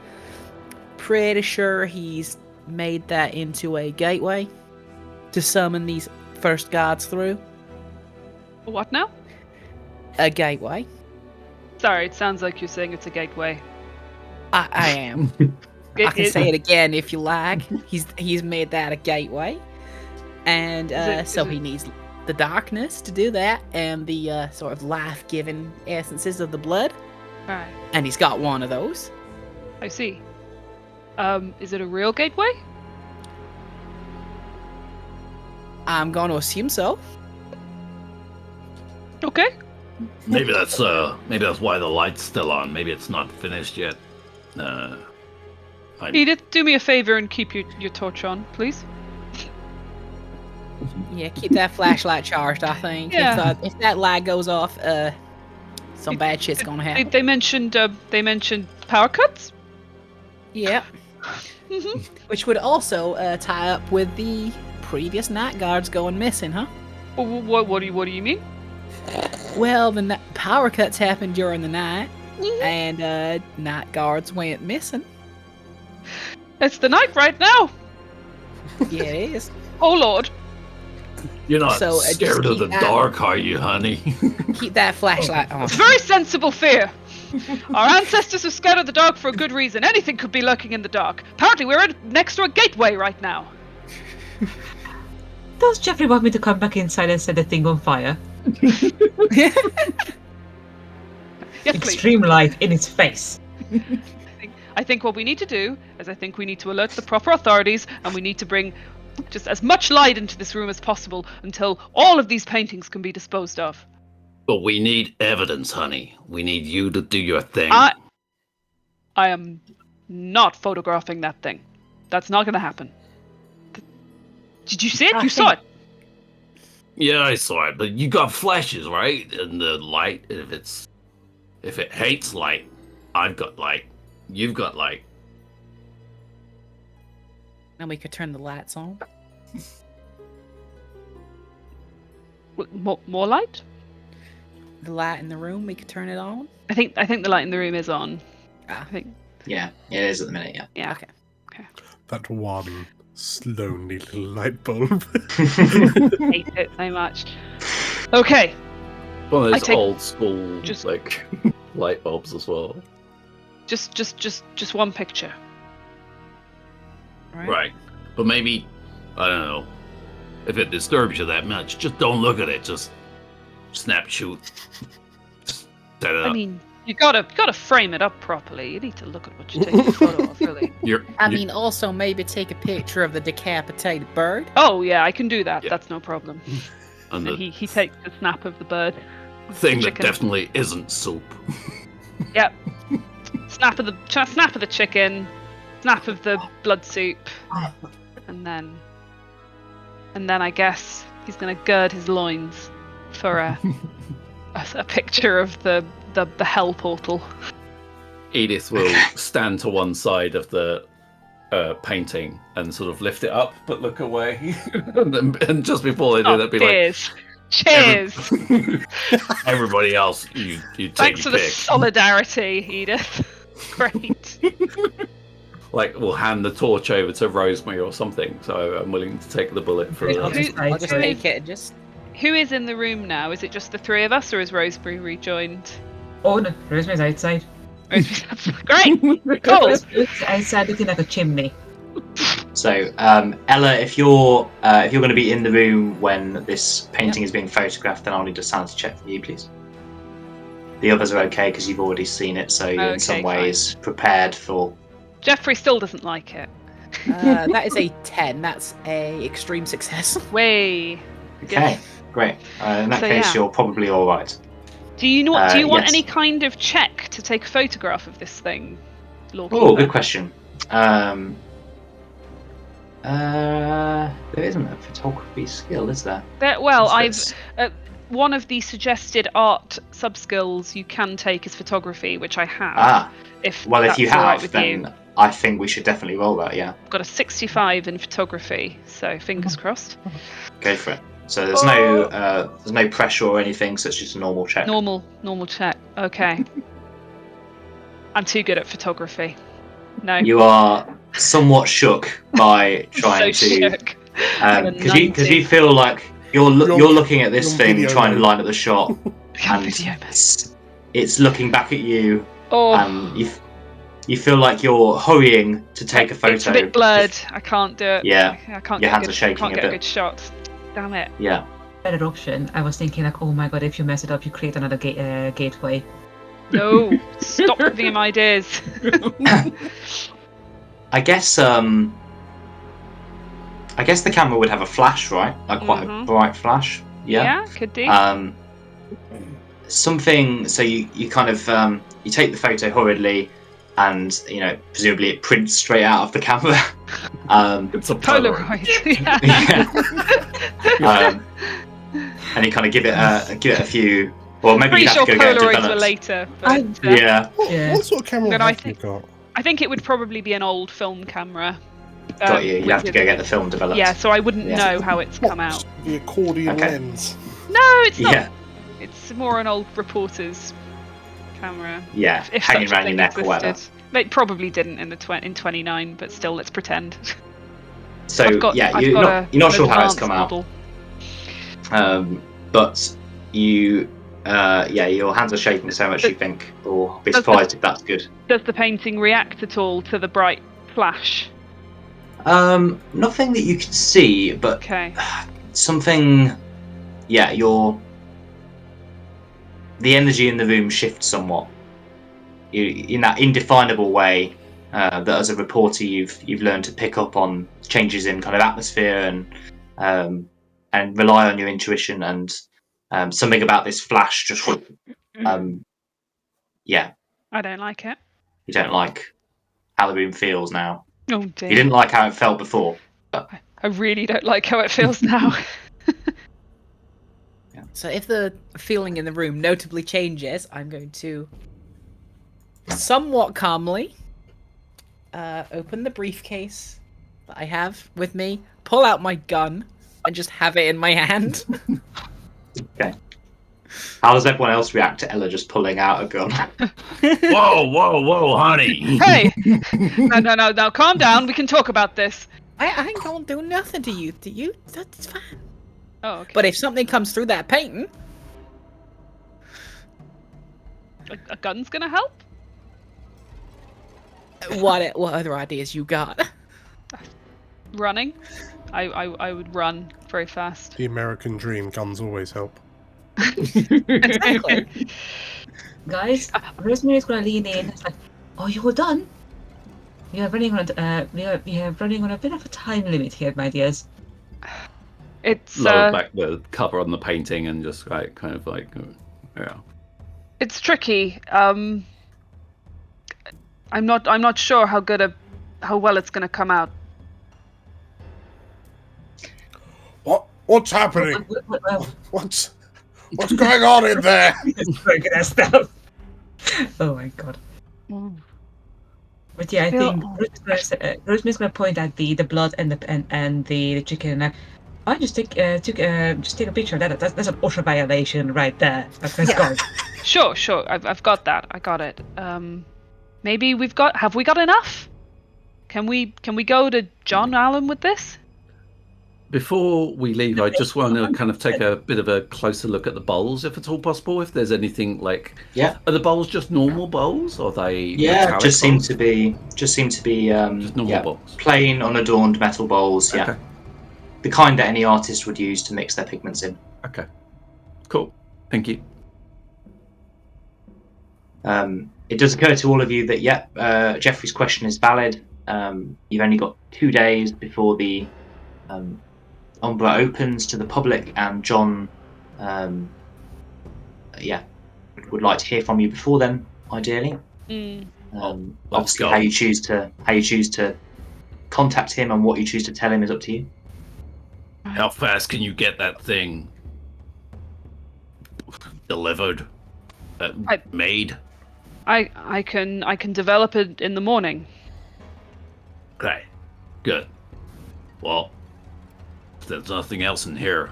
pretty sure he's made that into a gateway to summon these first gods through. What now? A gateway. Sorry, it sounds like you're saying it's a gateway. I am. I can say it again if you like. He's made that a gateway, and he needs the darkness to do that, and the sort of life-giving essences of the blood. Right. And he's got one of those. I see. Is it a real gateway? I'm going to assume so. Okay. Maybe that's why the light's still on. Maybe it's not finished yet. Edith, do me a favor and keep your torch on, please. Yeah, keep that flashlight charged, I think. Yeah. If that light goes off, some bad shit's gonna happen. They mentioned power cuts? Yeah. Which would also tie up with the previous night guards going missing, huh? What do you mean? Well, the power cuts happened during the night, and night guards went missing. It's the night right now. Yeah, it is. Oh Lord. You're not just scared of the dark, are you, honey? Keep that flashlight on. It's a very sensible fear. Our ancestors were scared of the dark for a good reason. Anything could be lurking in the dark. Apparently, we're next to a gateway right now. Does Jeffrey want me to come back inside and set the thing on fire? Yes, please. Extreme light in its face. I think what we need to do is we need to alert the proper authorities, and we need to bring just as much light into this room as possible until all of these paintings can be disposed of. But we need evidence, honey. We need you to do your thing. I am not photographing that thing. That's not going to happen. Did you see it? You saw it. Yeah, I saw it, but you got flashes, right? And the light, if it hates light, I've got light. You've got light. And we could turn the lights on. More light? The light in the room, we could turn it on. I think the light in the room is on. I think. Yeah, it is at the minute. Yeah. Yeah. Okay. That one slowly little light bulb. Hate it so much. Okay. One of those old school light bulbs as well. Just one picture. Right. But maybe, I don't know, if it disturbs you that much, just don't look at it. Just snap shoot. Just set it up. I mean, you gotta frame it up properly. You need to look at what you're taking a photo of, really. I mean, also maybe take a picture of the decapitated bird. Oh yeah, I can do that. Yeah. That's no problem. And he takes a snap of the bird. Thing that definitely isn't soup. Yep. Snap of the chicken. Snap of the blood soup. And then I guess he's gonna gird his loins for a picture of the hell portal. Edith will stand to one side of the painting and sort of lift it up, but look away. and just before they do that, be cheers. Cheers. Everybody else, you take Thanks for your the pick. solidarity, Edith. Great. Like, we'll hand the torch over to Rosemary or something, so I'm willing to take the bullet for I'll just take it and just... Who is in the room now? Is it just the three of us, or is Rosemary rejoined? Oh no, Rosemary's outside. Great! Cool! Rosemary's outside looking like a chimney. So, Ella, if you're going to be in the room when this painting is being photographed, then I'll need a sanity check from you, please. The others are okay because you've already seen it, so you're in some ways prepared for... Jeffrey still doesn't like it. That is a 10. That's a extreme success. Way. Okay, great. In that case, you're probably all right. Do you want any kind of check to take a photograph of this thing, Lorekeeper? Oh, good question. There isn't a photography skill, is there? One of the suggested art sub-skills you can take is photography, which I have. If you have, then I think we should definitely roll that, yeah. I've got a 65 in photography, so fingers crossed. Go for it. So there's no pressure or anything, so it's just a normal check. Normal check. Okay. I'm too good at photography. No. You are somewhat shook by trying because you feel like you're looking at this thing, trying to line up the shot, and it's looking back at you, and you feel like you're hurrying to take a photo. It's a bit blurred. I can't do it. Yeah, I can't. Your hands are shaking I can't a get bit. a good shot. Damn it. Yeah. Better option. I was thinking like, oh my god, if you mess it up, you create another gateway. No, stop giving him ideas. I guess the camera would have a flash, right? Like quite a bright flash. Yeah, could do. Something. So you kind of you take the photo hurriedly, and presumably it prints straight out of the camera. It's a Polaroid. Yeah. And you kind of give it a few. Well, maybe Pretty you have sure to go Polaroids get were developed. later. But, What sort of camera have you got? I think it would probably be an old film camera. Got you. You have to go get the film developed. Yeah, so I wouldn't know how it's come out. The accordion lens. No, it's not. Yeah. It's more an old reporter's camera. Yeah, if hanging such a around your thing neck or whatever. existed. They probably didn't in 29, but still, let's pretend. So you're not sure how it's come out. But you, your hands are shaking so much you think, or be surprised if that's good. Does the painting react at all to the bright flash? Nothing that you can see, but something. Yeah, the energy in the room shifts somewhat. In that indefinable way that, as a reporter, you've learned to pick up on changes in kind of atmosphere and rely on your intuition, and something about this flash just I don't like it. You don't like how the room feels now. Oh dear. You didn't like how it felt before. But... I really don't like how it feels now. So if the feeling in the room notably changes, I'm going to somewhat calmly open the briefcase that I have with me, pull out my gun, and just have it in my hand. Okay. How does everyone else react to Ella just pulling out a gun? Whoa, honey. Hey! No, calm down. We can talk about this. I don't do nothing to you. Do you? That's fine. Oh, okay. But if something comes through that painting... A gun's gonna help? What other ideas you got? Running. I would run very fast. The American dream, guns always help. Exactly. Guys, Rosemary's gonna lean in. It's like, oh, you're done. We are running on. We are running on a bit of a time limit here, my dears. It's lower back the cover on the painting and just kind of yeah. It's tricky. I'm not sure how well it's gonna come out. What's happening? What's going on in there? It's broken our stuff. Oh my god. But yeah, I think Rosemary's gonna point at the blood and the chicken. I just take a picture of that. That's an OSHA violation right there. Let's go. Sure. I've got that. I got it. Maybe have we got enough? Can we go to John Allen with this? Before we leave, I just want to kind of take a bit of a closer look at the bowls, if at all possible. If there's anything are the bowls just normal bowls, or are they? Yeah, just seem to be just normal bowls, plain unadorned metal bowls. Yeah, okay. The kind that any artist would use to mix their pigments in. Okay, cool. Thank you. It does occur to all of you that Jeffrey's question is valid. You've only got 2 days before the Umbra opens to the public, and John would like to hear from you before then, ideally. Obviously how you choose to contact him and what you choose to tell him is up to you. How fast can you get that thing delivered? Made? I can develop it in the morning. Okay, good. Well, if there's nothing else in here,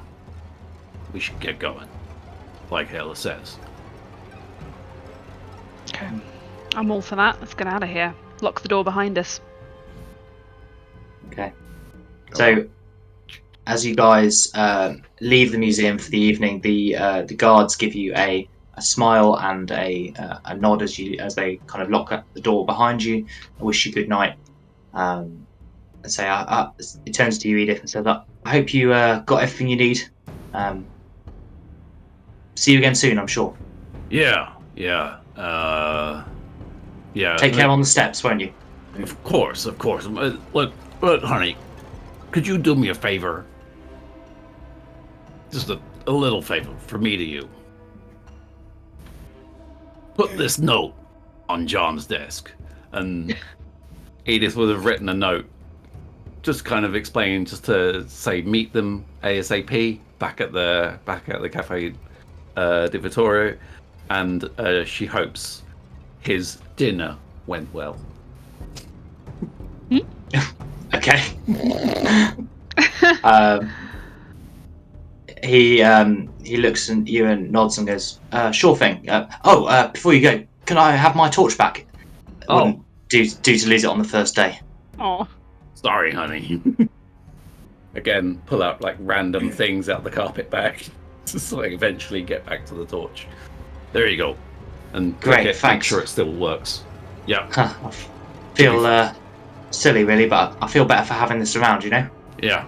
we should get going, like Ella says. Okay, I'm all for that. Let's get out of here. Lock the door behind us. Okay. So, as you guys leave the museum for the evening, the guards give you a smile and a nod as they kind of lock up the door behind you. I wish you good night. And say, it turns to you, Edith, and says, "I hope you got everything you need. See you again soon, I'm sure." Yeah. Take care on the steps, won't you? Of course. Look, honey, could you do me a favor? Just a little favor from me to you. Put this note on John's desk. And Edith would have written a note, just kind of explaining, just to say, meet them ASAP back at the Cafe di Vittorio, and she hopes his dinner went well. Okay. He looks at you and nods and goes, "Sure thing. Before you go, can I have my torch back? Wouldn't do to lose it on the first day." Oh, sorry, honey. Again, pull out like random things out the carpet bag to sort of eventually get back to the torch. There you go. And great, thanks. Make sure it still works. Yeah. I feel silly, really, but I feel better for having this around. You know. Yeah.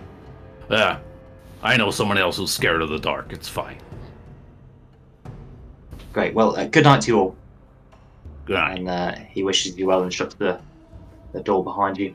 I know someone else who's scared of the dark. It's fine. Great. Well, good night to you all. Good night. And he wishes you well and shuts the door behind you.